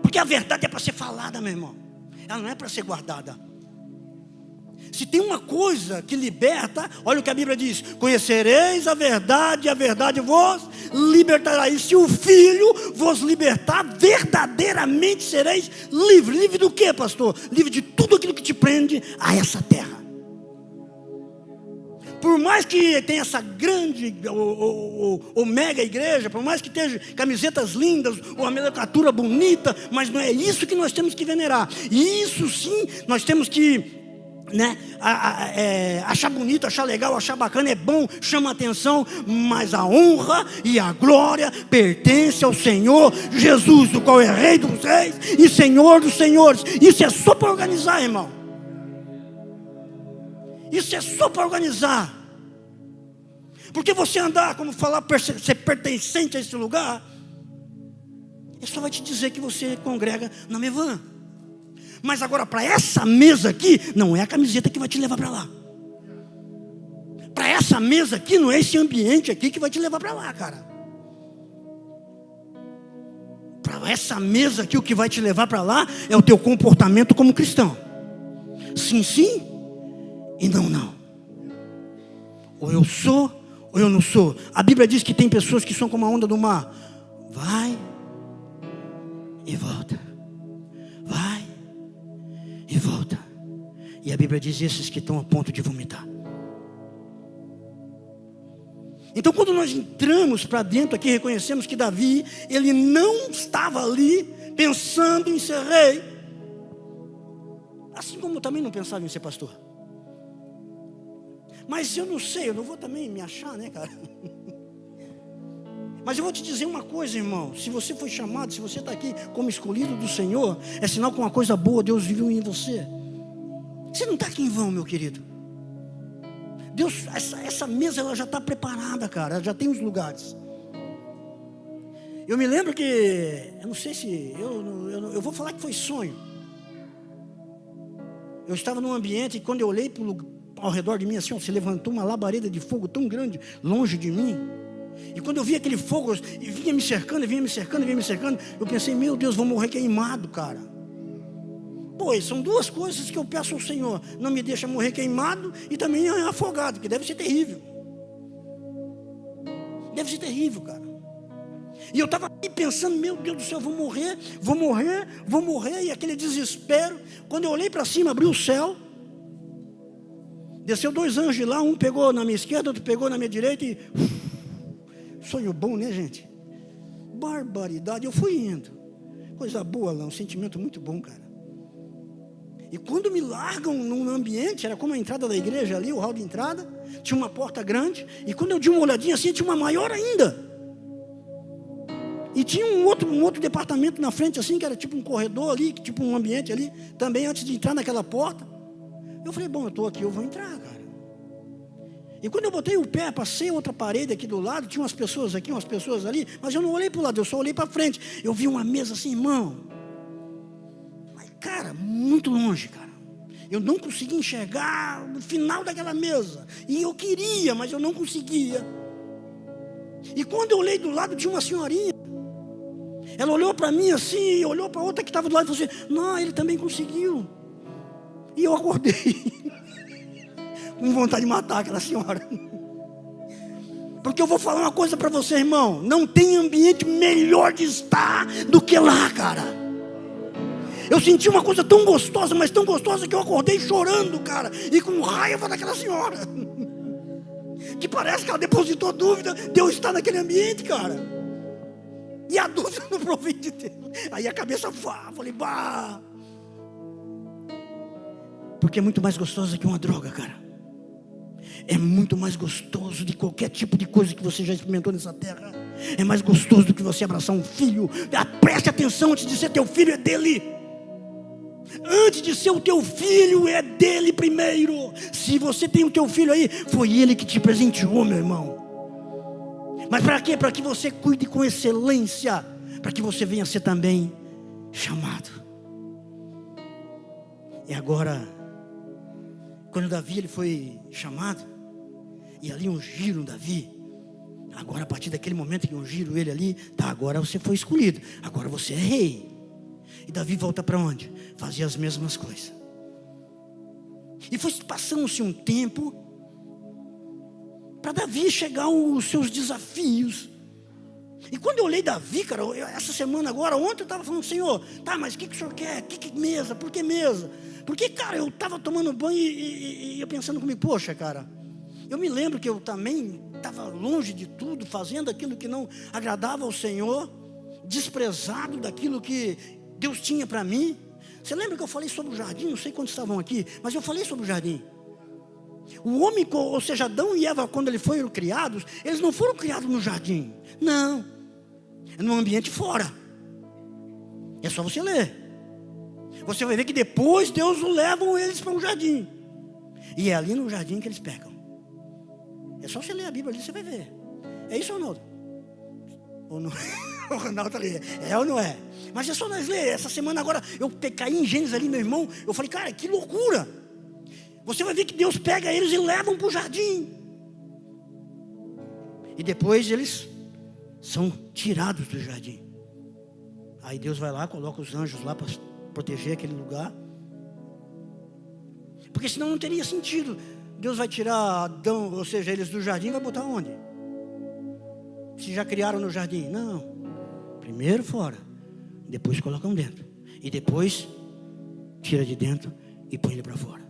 Porque a verdade é para ser falada, meu irmão. Ela não é para ser guardada. Se tem uma coisa que liberta, olha o que a Bíblia diz: conhecereis a verdade, e a verdade vos libertará. E se o Filho vos libertar, verdadeiramente sereis livres. Livre do que, pastor? Livre de tudo aquilo que te prende a essa terra. Por mais que tenha essa grande ou mega igreja, por mais que tenha camisetas lindas, ou a nomenclatura bonita, mas não é isso que nós temos que venerar. E isso sim, nós temos que né? Achar bonito, achar legal, achar bacana é bom, chama atenção, mas a honra e a glória pertence ao Senhor Jesus, o qual é Rei dos Reis e Senhor dos Senhores. Isso é só para organizar, irmão. Isso é só para organizar. Porque você andar, como falar, ser pertencente a esse lugar, isso só vai te dizer que você congrega na Mevan. Mas agora, para essa mesa aqui, não é a camiseta que vai te levar para lá. Para essa mesa aqui, não é esse ambiente aqui que vai te levar para lá, cara. Para essa mesa aqui, o que vai te levar para lá é o teu comportamento como cristão. Sim, sim, e não, não. Ou eu sou, ou eu não sou. A Bíblia diz que tem pessoas que são como a onda do mar. Vai e volta. Vai e volta. E a Bíblia diz esses que estão a ponto de vomitar. Então quando nós entramos para dentro aqui, reconhecemos que Davi, ele não estava ali pensando em ser rei, assim como eu também não pensava em ser pastor. Mas eu não sei, eu não vou também me achar, né, cara? Mas eu vou te dizer uma coisa, irmão. Se você foi chamado, se você está aqui como escolhido do Senhor, é sinal que uma coisa boa Deus viu em você. Você não está aqui em vão, meu querido. Deus, essa mesa ela já está preparada, cara. Ela já tem os lugares. Eu me lembro que, eu não sei se, eu vou falar que foi sonho. Eu estava num ambiente e quando eu olhei ao redor de mim, assim, se levantou uma labareda de fogo tão grande, longe de mim. E quando eu vi aquele fogo, e vinha me cercando, eu pensei, meu Deus, vou morrer queimado, cara. Pois, são duas coisas que eu peço ao Senhor. Não me deixa morrer queimado e também afogado, que deve ser terrível. Deve ser terrível, cara. E eu estava aqui pensando, meu Deus do céu, vou morrer, e aquele desespero. Quando eu olhei para cima, abri o céu, desceu 2 anjos de lá, um pegou na minha esquerda, outro pegou na minha direita e... Sonho bom, né, gente? Barbaridade, eu fui indo. Coisa boa lá, um sentimento muito bom, cara. E quando me largam num ambiente, era como a entrada da igreja ali, o hall de entrada, tinha uma porta grande, e quando eu dei uma olhadinha assim, tinha uma maior ainda. E tinha um outro departamento na frente assim, que era tipo um corredor ali, tipo um ambiente ali, também antes de entrar naquela porta. Eu falei, bom, eu estou aqui, eu vou entrar, cara. E quando eu botei o pé, passei outra parede aqui do lado, tinha umas pessoas aqui, umas pessoas ali, mas eu não olhei para o lado, eu só olhei para frente. Eu vi uma mesa assim, irmão, mas cara, muito longe, cara. Eu não conseguia enxergar o final daquela mesa. E eu queria, mas eu não conseguia. E quando eu olhei do lado, tinha uma senhorinha. Ela olhou para mim assim, olhou para outra que estava do lado e falou assim, não, ele também conseguiu. E eu acordei com vontade de matar aquela senhora. Porque eu vou falar uma coisa para você, irmão. Não tem ambiente melhor de estar do que lá, cara. Eu senti uma coisa tão gostosa, mas tão gostosa, que eu acordei chorando, cara, e com raiva daquela senhora. Que parece que ela depositou dúvida de eu estar naquele ambiente, cara. E a dúvida não provém de Deus. Aí a cabeça, falei, bah. Porque é muito mais gostoso que uma droga, cara. É muito mais gostoso de qualquer tipo de coisa que você já experimentou nessa terra. É mais gostoso do que você abraçar um filho. Preste atenção, antes de ser teu filho, é dele. Antes de ser o teu filho, é dele primeiro. Se você tem o teu filho aí, foi ele que te presenteou, meu irmão. Mas para quê? Para que você cuide com excelência, para que você venha a ser também chamado. E agora, quando Davi ele foi chamado, e ali ungiram Davi, agora a partir daquele momento que ungiram ele ali, tá, agora você foi escolhido, agora você é rei. E Davi volta para onde? Fazia as mesmas coisas. E foi passando-se um tempo para Davi chegar aos seus desafios. E quando eu olhei Davi, cara, essa semana agora, ontem eu estava falando, Senhor, tá, mas o que o Senhor quer? Que mesa? Por que mesa? Porque, cara, eu estava tomando banho e eu pensando comigo, poxa, cara, eu me lembro que eu também estava longe de tudo, fazendo aquilo que não agradava ao Senhor, desprezado daquilo que Deus tinha para mim. Você lembra que eu falei sobre o jardim? Não sei quantos estavam aqui, mas eu falei sobre o jardim. O homem, ou seja, Adão e Eva, quando eles foram criados, eles não foram criados no jardim. Não. É num ambiente fora. É só você ler. Você vai ver que depois Deus leva eles para um jardim. E é ali no jardim que eles pecam. É só você ler a Bíblia ali, você vai ver. É isso, Ronaldo? Ou não? O Ronaldo ali. É ou não é? Mas é só nós ler. Essa semana agora, eu caí em Gênesis ali, meu irmão. Eu falei, cara, que loucura. Você vai ver que Deus pega eles e leva para o jardim. E depois eles são tirados do jardim. Aí Deus vai lá, coloca os anjos lá para proteger aquele lugar. Porque senão não teria sentido. Deus vai tirar Adão, ou seja, eles do jardim, vai botar onde? Se já criaram no jardim. Não. Primeiro fora. Depois colocam dentro. E depois tira de dentro e põe ele para fora.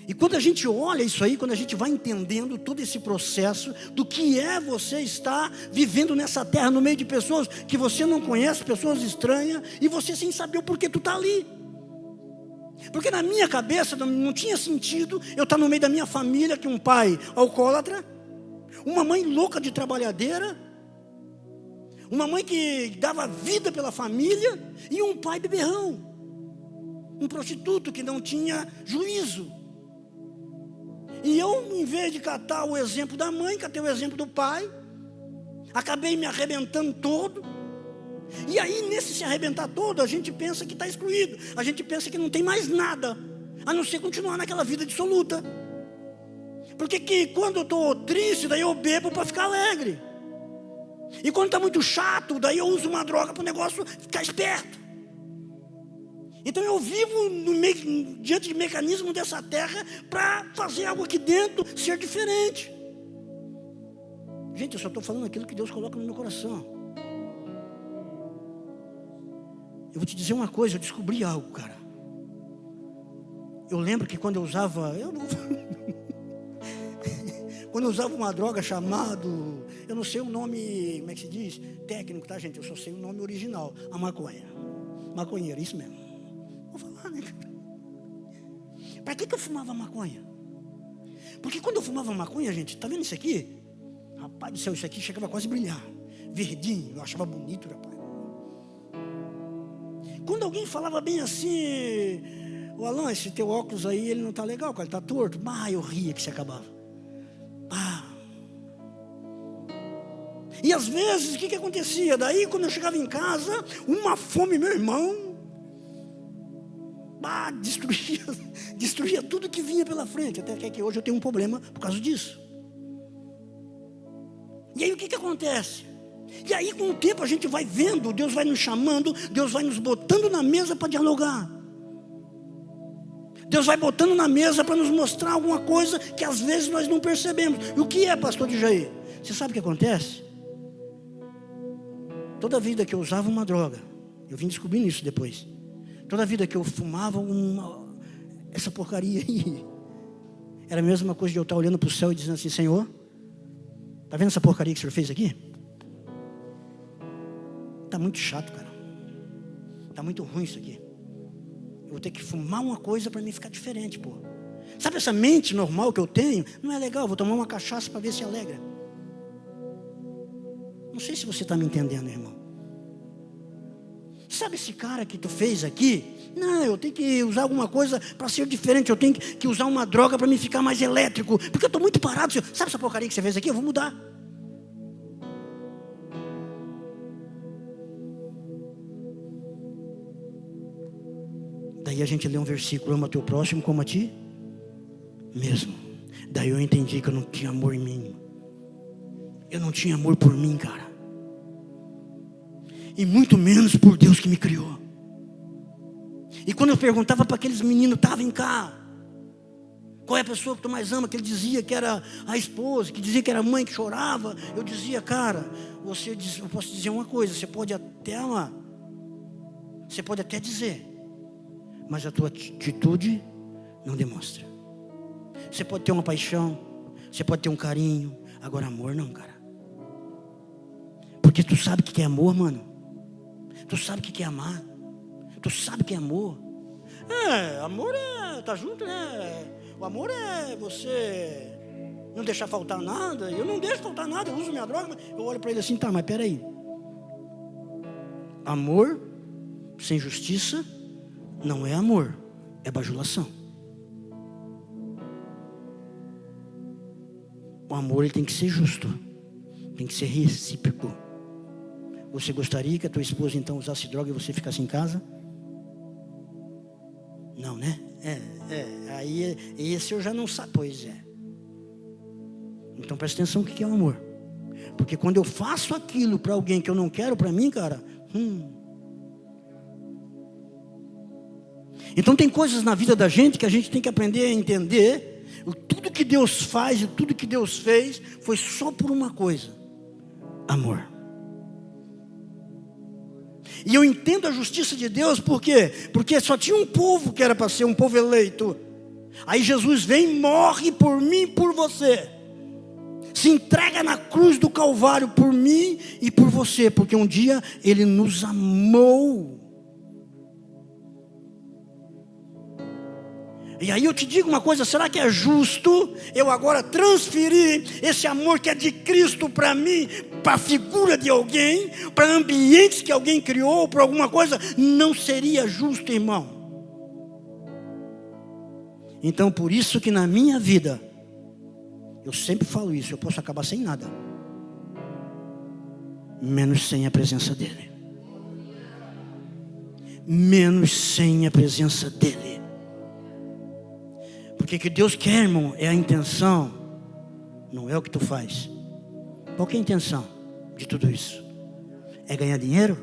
E quando a gente olha isso aí, quando a gente vai entendendo todo esse processo do que é você estar vivendo nessa terra no meio de pessoas que você não conhece, pessoas estranhas, e você sem saber o porquê tu está ali. Porque na minha cabeça não tinha sentido eu estar no meio da minha família, que um pai alcoólatra, uma mãe louca de trabalhadeira, uma mãe que dava vida pela família, e um pai beberrão, um prostituto que não tinha juízo. E eu, em vez de catar o exemplo da mãe, catei o exemplo do pai, acabei me arrebentando todo. E aí, nesse se arrebentar todo, a gente pensa que está excluído, a gente pensa que não tem mais nada, a não ser continuar naquela vida dissoluta. Porque que quando eu estou triste, daí eu bebo para ficar alegre. E quando está muito chato, daí eu uso uma droga para o negócio ficar esperto. Então eu vivo diante de mecanismo dessa terra para fazer algo aqui dentro ser diferente. Gente, eu só estou falando aquilo que Deus coloca no meu coração. Eu vou te dizer uma coisa, eu descobri algo, cara. Eu lembro que quando eu usava... quando eu usava uma droga chamado... Eu não sei o nome, como é que se diz? Técnico, tá, gente? Eu só sei o nome original. A maconha. Maconheiro, isso mesmo. Vou falar, né? Para que eu fumava maconha? Porque quando eu fumava maconha, gente, tá vendo isso aqui? Rapaz do céu, isso aqui chegava quase a brilhar. Verdinho, eu achava bonito, rapaz. Quando alguém falava bem assim, ô Alan, esse teu óculos aí, ele não tá legal, cara, ele tá torto. Eu ria que se acabava. E às vezes, o que acontecia? Daí, quando eu chegava em casa, uma fome, meu irmão, destruía tudo que vinha pela frente. Até que hoje eu tenho um problema por causa disso. E aí o que acontece? E aí com o tempo a gente vai vendo, Deus vai nos chamando, Deus vai nos botando na mesa para dialogar. Deus vai botando na mesa para nos mostrar alguma coisa que às vezes nós não percebemos. E o que é, pastor de Jair? Você sabe o que acontece? Toda vida que eu usava uma droga, eu vim descobrindo isso depois. Toda vida que eu fumava essa porcaria aí, era a mesma coisa de eu estar olhando para o céu e dizendo assim, Senhor, está vendo essa porcaria que o Senhor fez aqui? Está muito chato, cara. Está muito ruim isso aqui. Eu vou ter que fumar uma coisa para mim ficar diferente, pô. Sabe essa mente normal que eu tenho? Não é legal, vou tomar uma cachaça para ver se alegra. Não sei se você está me entendendo, irmão. Sabe esse cara que tu fez aqui? Não, eu tenho que usar alguma coisa para ser diferente. Eu tenho que usar uma droga para me ficar mais elétrico. Porque eu estou muito parado. Sabe essa porcaria que você fez aqui? Eu vou mudar. Daí a gente lê um versículo, ama teu próximo como a ti mesmo. Daí eu entendi que eu não tinha amor em mim. Eu não tinha amor por mim, cara. E muito menos por Deus que me criou. E quando eu perguntava para aqueles meninos, estavam cá, qual é a pessoa que tu mais ama? Que ele dizia que era a esposa, que dizia que era a mãe que chorava. Eu dizia, cara, eu posso dizer uma coisa, você pode até amar, você pode até dizer, mas a tua atitude não demonstra. Você pode ter uma paixão, você pode ter um carinho, agora amor não, cara. Porque tu sabe o que é amor, mano. Tu sabe o que é amar. Tu sabe que é amor? Amor é estar junto, né? O amor é você não deixar faltar nada. Eu não deixo faltar nada, eu uso minha droga. Mas eu olho para ele assim, tá, mas peraí. Amor sem justiça não é amor, é bajulação. O amor ele tem que ser justo, tem que ser recíproco. Você gostaria que a tua esposa então usasse droga e você ficasse em casa? Não, né? Aí esse eu já não sabe. Pois é. Então presta atenção o que é o amor. Porque quando eu faço aquilo para alguém que eu não quero para mim, cara. Então tem coisas na vida da gente que a gente tem que aprender a entender. Tudo que Deus faz e tudo que Deus fez foi só por uma coisa: amor. E eu entendo a justiça de Deus, por quê? Porque só tinha um povo que era para ser um povo eleito. Aí Jesus vem, morre por mim e por você. Se entrega na cruz do Calvário por mim e por você, porque um dia Ele nos amou. E aí eu te digo uma coisa, será que é justo eu agora transferir esse amor que é de Cristo para mim, para a figura de alguém, para ambientes que alguém criou, para alguma coisa? Não seria justo, irmão. Então por isso que na minha vida, eu sempre falo isso, eu posso acabar sem nada, menos sem a presença dEle. Menos sem a presença dEle. Porque o que Deus quer, irmão, é a intenção, não é o que tu faz. Qual que é a intenção de tudo isso? É ganhar dinheiro?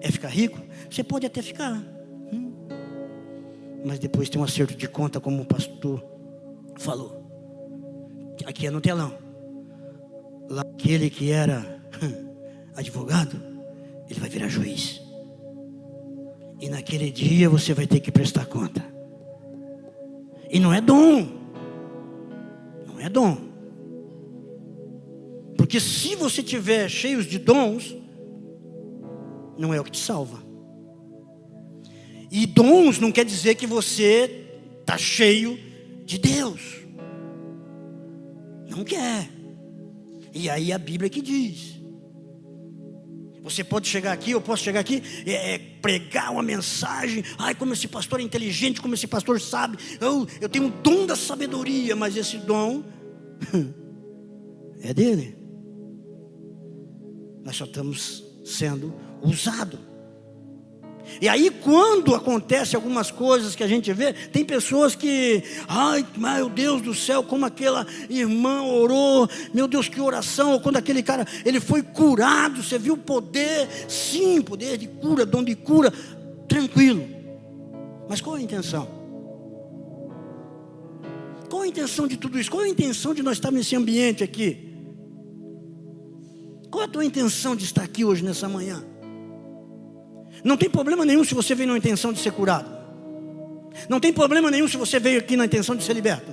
É ficar rico? Você pode até ficar, mas depois tem um acerto de conta, como o pastor falou. Aqui é no telão. Lá aquele que era advogado, ele vai virar juiz. E naquele dia você vai ter que prestar conta. E não é dom. Não é dom. Porque se você tiver cheios de dons, não é o que te salva. E dons não quer dizer que você está cheio de Deus. Não quer. E aí a Bíblia que diz. Você pode chegar aqui, eu posso chegar aqui, pregar uma mensagem. Ai, como esse pastor é inteligente, como esse pastor sabe. Eu tenho um dom da sabedoria, mas esse dom é dele. Nós só estamos sendo usados. E aí quando acontece algumas coisas que a gente vê, tem pessoas que, ai meu Deus do céu, como aquela irmã orou, meu Deus que oração, ou quando aquele cara, ele foi curado, você viu o poder, sim, poder de cura, dom de cura, tranquilo. Mas qual é a intenção? Qual a intenção de tudo isso? Qual é a intenção de nós estarmos nesse ambiente aqui? Qual é a tua intenção de estar aqui hoje, nessa manhã? Não tem problema nenhum se você veio na intenção de ser curado. Não tem problema nenhum se você veio aqui na intenção de ser liberto.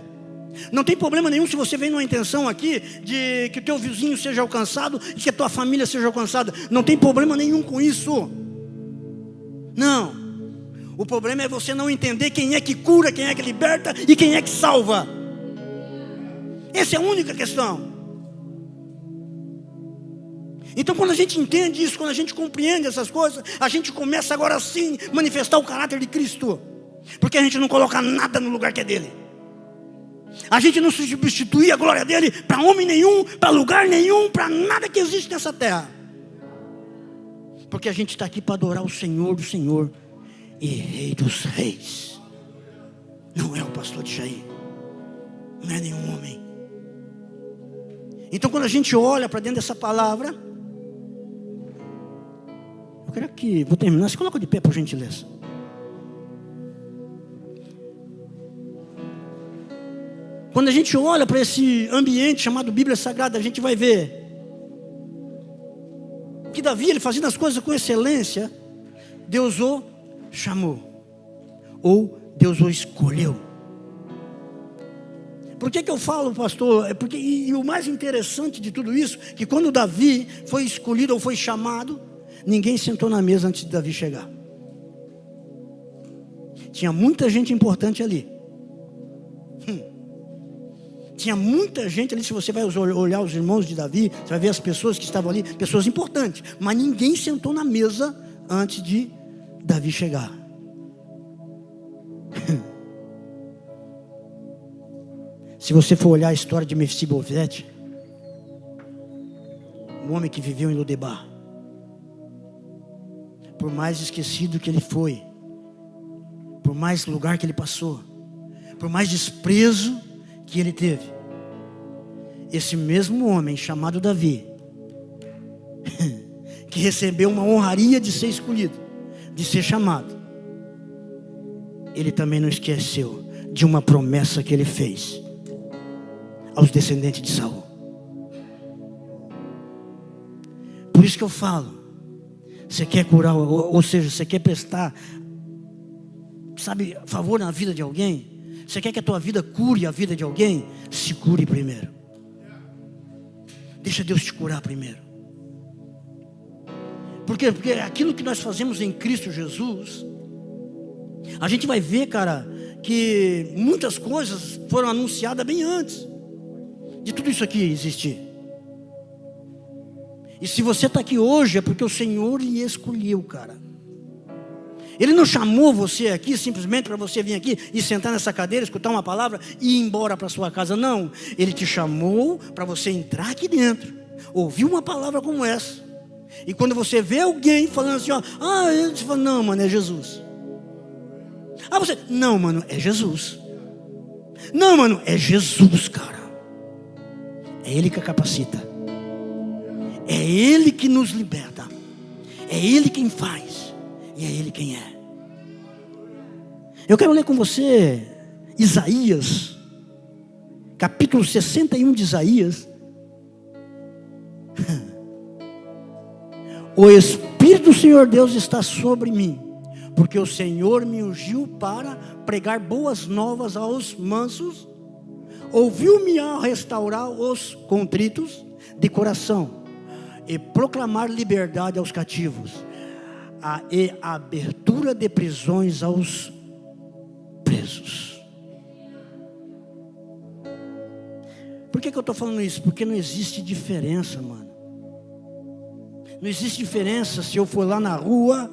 Não tem problema nenhum se você veio numa intenção aqui de que o teu vizinho seja alcançado e que a tua família seja alcançada. Não tem problema nenhum com isso. Não. O problema é você não entender quem é que cura, quem é que liberta e quem é que salva. Essa é a única questão. Então quando a gente entende isso, quando a gente compreende essas coisas, a gente começa agora sim a manifestar o caráter de Cristo. Porque a gente não coloca nada no lugar que é dele. A gente não substitui a glória dele para homem nenhum, para lugar nenhum, para nada que existe nessa terra. Porque a gente está aqui para adorar o Senhor do Senhor e Rei dos Reis. Não é o pastor de Jair, não é nenhum homem. Então quando a gente olha para dentro dessa palavra, eu quero que, vou terminar, se coloca de pé por gentileza. Quando a gente olha para esse ambiente chamado Bíblia Sagrada, a gente vai ver que Davi, ele fazendo as coisas com excelência, Deus o chamou, ou Deus o escolheu. Por que eu falo, pastor? É porque, e o mais interessante de tudo isso, que quando Davi foi escolhido ou foi chamado, ninguém sentou na mesa antes de Davi chegar. Tinha muita gente importante ali. Tinha muita gente ali. Se você vai olhar os irmãos de Davi, você vai ver as pessoas que estavam ali, pessoas importantes. Mas ninguém sentou na mesa antes de Davi chegar. Se você for olhar a história de Mefibosete, um homem que viveu em Lodebar, por mais esquecido que ele foi, por mais lugar que ele passou, por mais desprezo que ele teve, esse mesmo homem chamado Davi, que recebeu uma honraria de ser escolhido, de ser chamado, ele também não esqueceu de uma promessa que ele fez aos descendentes de Saul. Por isso que eu falo, você quer curar, ou seja, você quer prestar, sabe, favor na vida de alguém, você quer que a tua vida cure a vida de alguém, se cure primeiro. Deixa Deus te curar primeiro. Por quê? Porque aquilo que nós fazemos em Cristo Jesus, a gente vai ver, cara, que muitas coisas foram anunciadas bem antes de tudo isso aqui existir. E se você está aqui hoje, é porque o Senhor lhe escolheu, cara. Ele não chamou você aqui simplesmente para você vir aqui e sentar nessa cadeira, escutar uma palavra e ir embora para sua casa. Não, Ele te chamou para você entrar aqui dentro, ouvir uma palavra como essa. E quando você vê alguém falando assim, ó, você fala, não, mano, é Jesus. Você, não, mano, é Jesus. Não, mano, é Jesus, cara. É Ele que capacita. É Ele que nos liberta. É Ele quem faz. E é Ele quem é. Eu quero ler com você Isaías, capítulo 61 de Isaías. O Espírito do Senhor Deus está sobre mim, porque o Senhor me ungiu para pregar boas novas aos mansos, ouviu-me a restaurar os contritos de coração e proclamar liberdade aos cativos, e abertura de prisões aos presos. Por que eu estou falando isso? Porque não existe diferença, mano. Não existe diferença se eu for lá na rua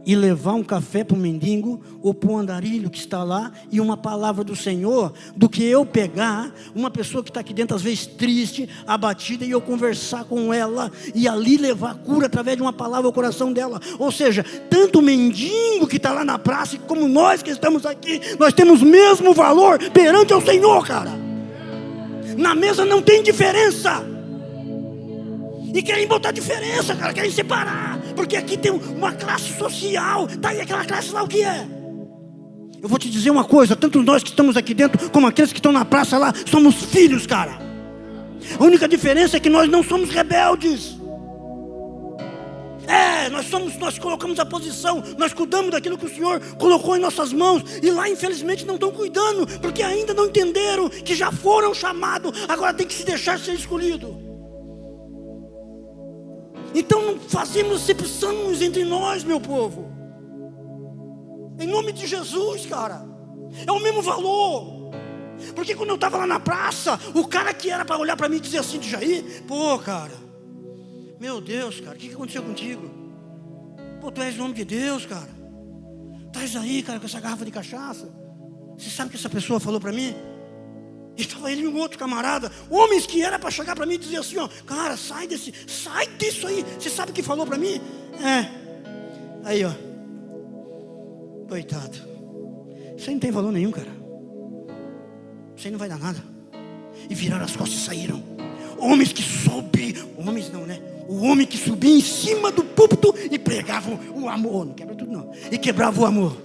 e levar um café para o mendigo ou para o andarilho que está lá e uma palavra do Senhor, do que eu pegar uma pessoa que está aqui dentro às vezes triste, abatida, e eu conversar com ela e ali levar cura através de uma palavra ao coração dela. Ou seja, tanto o mendigo que está lá na praça como nós que estamos aqui, nós temos o mesmo valor perante ao Senhor, cara. Na mesa não tem diferença. E querem botar diferença, cara, querem separar, porque aqui tem uma classe social, tá aí aquela classe lá, o que é? Eu vou te dizer uma coisa, tanto nós que estamos aqui dentro, como aqueles que estão na praça lá, somos filhos, cara. A única diferença é que nós não somos rebeldes. Nós colocamos a posição, nós cuidamos daquilo que o Senhor colocou em nossas mãos, e lá infelizmente não estão cuidando, porque ainda não entenderam que já foram chamados, agora tem que se deixar ser escolhido. Então não fazemos acepções entre nós, meu povo. Em nome de Jesus, cara. É o mesmo valor. Porque quando eu estava lá na praça, o cara que era para olhar para mim e dizer assim, de Jair, pô, cara, meu Deus, cara, o que aconteceu contigo? Pô, tu és o homem de Deus, cara. Estás aí, cara, com essa garrafa de cachaça. Você sabe o que essa pessoa falou para mim? E estava ele e um outro camarada, homens que era para chegar para mim e dizer assim, ó, cara, sai disso aí. Você sabe o que falou para mim? Aí, ó, coitado, isso aí não tem valor nenhum, cara. Isso aí não vai dar nada. E viraram as costas e saíram. Homens que subiam, homens não, né? O homem que subia em cima do púlpito e pregava o amor, não quebra tudo não, e quebrava o amor.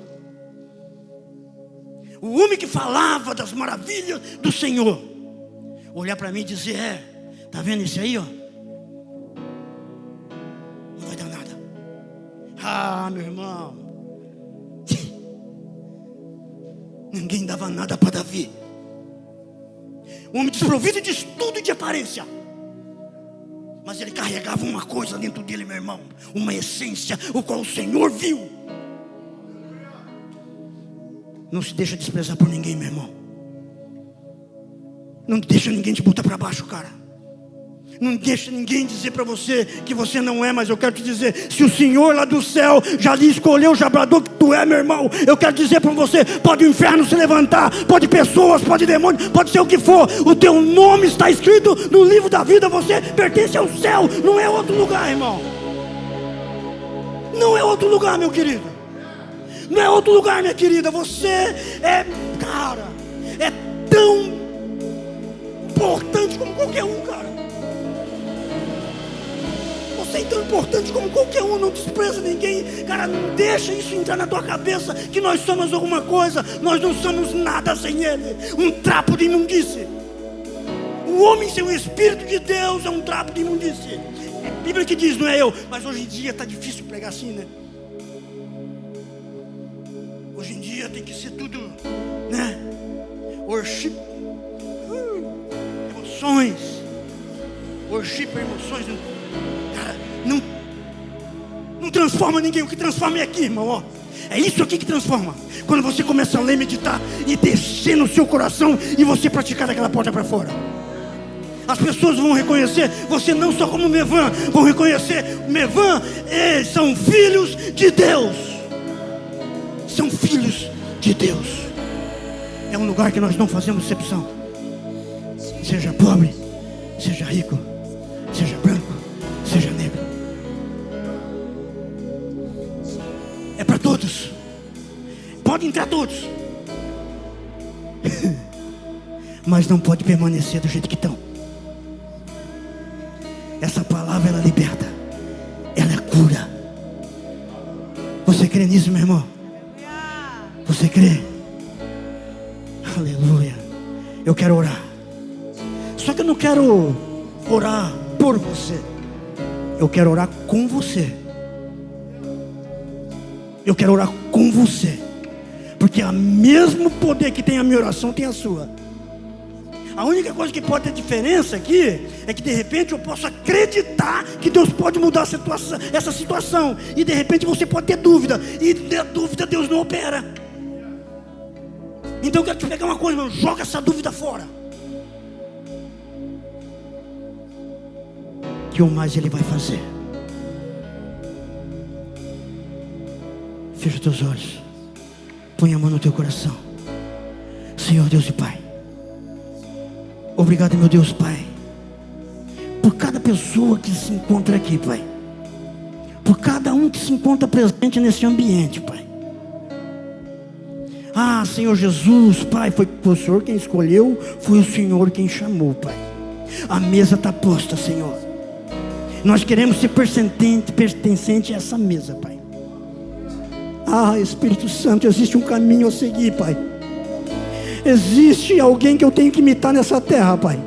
O homem que falava das maravilhas do Senhor, olhar para mim e dizer, tá vendo esse aí, ó? Não vai dar nada. Meu irmão, ninguém dava nada para Davi. Um homem desprovido de estudo e de aparência, mas ele carregava uma coisa dentro dele, meu irmão, uma essência, o qual o Senhor viu. Não se deixa desprezar por ninguém, meu irmão. Não deixa ninguém te botar para baixo, cara. Não deixa ninguém dizer para você que você não é, mas eu quero te dizer, se o Senhor lá do céu já lhe escolheu o labrador que tu é, meu irmão, eu quero dizer para você, pode o inferno se levantar, pode pessoas, pode demônio, pode ser o que for, o teu nome está escrito no livro da vida, você pertence ao céu, não é outro lugar, irmão. Não é outro lugar, meu querido. Não é outro lugar, minha querida. Você é, cara, é tão importante como qualquer um, cara. Você é tão importante como qualquer um, não despreza ninguém. Cara, não deixa isso entrar na tua cabeça, que nós somos alguma coisa. Nós não somos nada sem Ele. Um trapo de imundície. O homem sem o Espírito de Deus é um trapo de imundície. É a Bíblia que diz, não é eu. Mas hoje em dia está difícil pregar assim, né? Hoje em dia tem que ser tudo, né? Worship, emoções. Worship, emoções. Cara, não transforma ninguém. O que transforma é aqui, irmão, ó. É isso aqui que transforma. Quando você começa a ler, meditar e descer no seu coração e você praticar daquela porta para fora. As pessoas vão reconhecer você não só como Mevan, vão reconhecer Mevan, eles são filhos de Deus. São filhos de Deus. É um lugar que nós não fazemos exceção. Seja pobre, seja rico, seja branco, seja negro. É para todos. Pode entrar todos. Mas não pode permanecer do jeito que estão. Essa palavra, ela liberta. Ela cura. Você crê nisso, meu irmão? Você crê? Aleluia. Eu quero orar. Só que eu não quero orar por você. Eu quero orar com você. Eu quero orar com você. Porque o mesmo poder que tem a minha oração tem a sua. A única coisa que pode ter diferença aqui é que de repente eu posso acreditar que Deus pode mudar essa situação. E de repente você pode ter dúvida. E na dúvida Deus não opera. Então eu quero te pegar uma coisa, irmão, joga essa dúvida fora. Que o mais Ele vai fazer. Fecha os teus olhos. Põe a mão no teu coração. Senhor Deus e Pai, obrigado, meu Deus, Pai, por cada pessoa que se encontra aqui, Pai, por cada um que se encontra presente nesse ambiente, Pai. Ah, Senhor Jesus, Pai, foi o Senhor quem escolheu, foi o Senhor quem chamou, Pai. A mesa está posta, Senhor. Nós queremos ser pertencente a essa mesa, Pai. Ah, Espírito Santo, existe um caminho a seguir, Pai. Existe alguém que eu tenho que imitar nessa terra, Pai.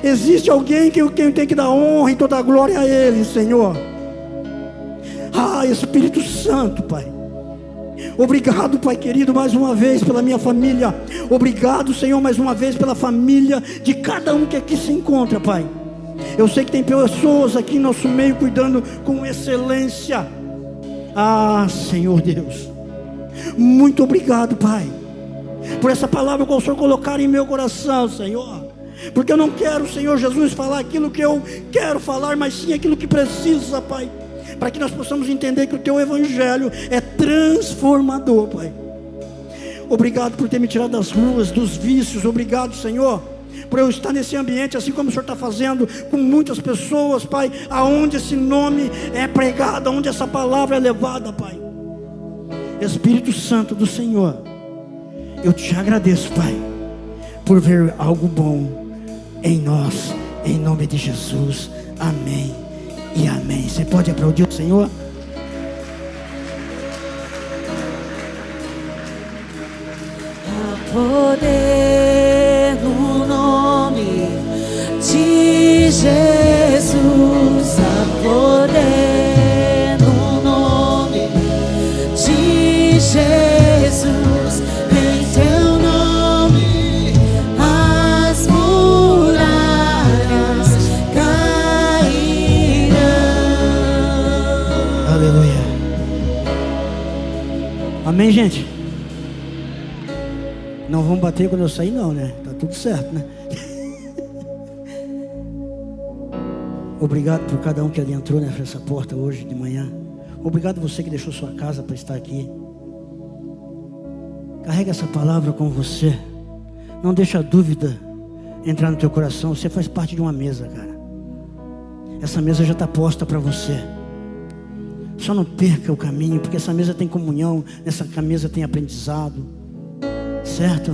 Existe alguém que eu tenho que dar honra e toda a glória a Ele, Senhor. Ah, Espírito Santo, Pai. Obrigado, Pai querido, mais uma vez pela minha família. Obrigado, Senhor, mais uma vez pela família de cada um que aqui se encontra, Pai. Eu sei que tem pessoas aqui em nosso meio cuidando com excelência. Ah, Senhor Deus, muito obrigado, Pai, por essa palavra que o Senhor colocar em meu coração, Senhor. Porque eu não quero, Senhor Jesus, falar aquilo que eu quero falar, mas sim aquilo que precisa, Pai, para que nós possamos entender que o Teu Evangelho é transformador, Pai. Obrigado por ter me tirado das ruas, dos vícios. Obrigado, Senhor, por eu estar nesse ambiente, assim como o Senhor está fazendo com muitas pessoas, Pai, aonde esse nome é pregado, aonde essa palavra é levada, Pai. Espírito Santo do Senhor, eu te agradeço, Pai, por ver algo bom em nós, em nome de Jesus. Amém e amém. Você pode aplaudir o Senhor? Há poder no nome de Jesus, há poder no nome de Jesus. Em Teu nome as muralhas cairão. Aleluia. Amém, gente? Não vão bater quando eu sair não, né? Tá tudo certo, né? Obrigado por cada um que ali entrou nessa porta hoje de manhã. Obrigado você que deixou sua casa para estar aqui. Carrega essa palavra com você. Não deixa a dúvida entrar no teu coração. Você faz parte de uma mesa, cara. Essa mesa já está posta para você. Só não perca o caminho, porque essa mesa tem comunhão, nessa mesa tem aprendizado, certo?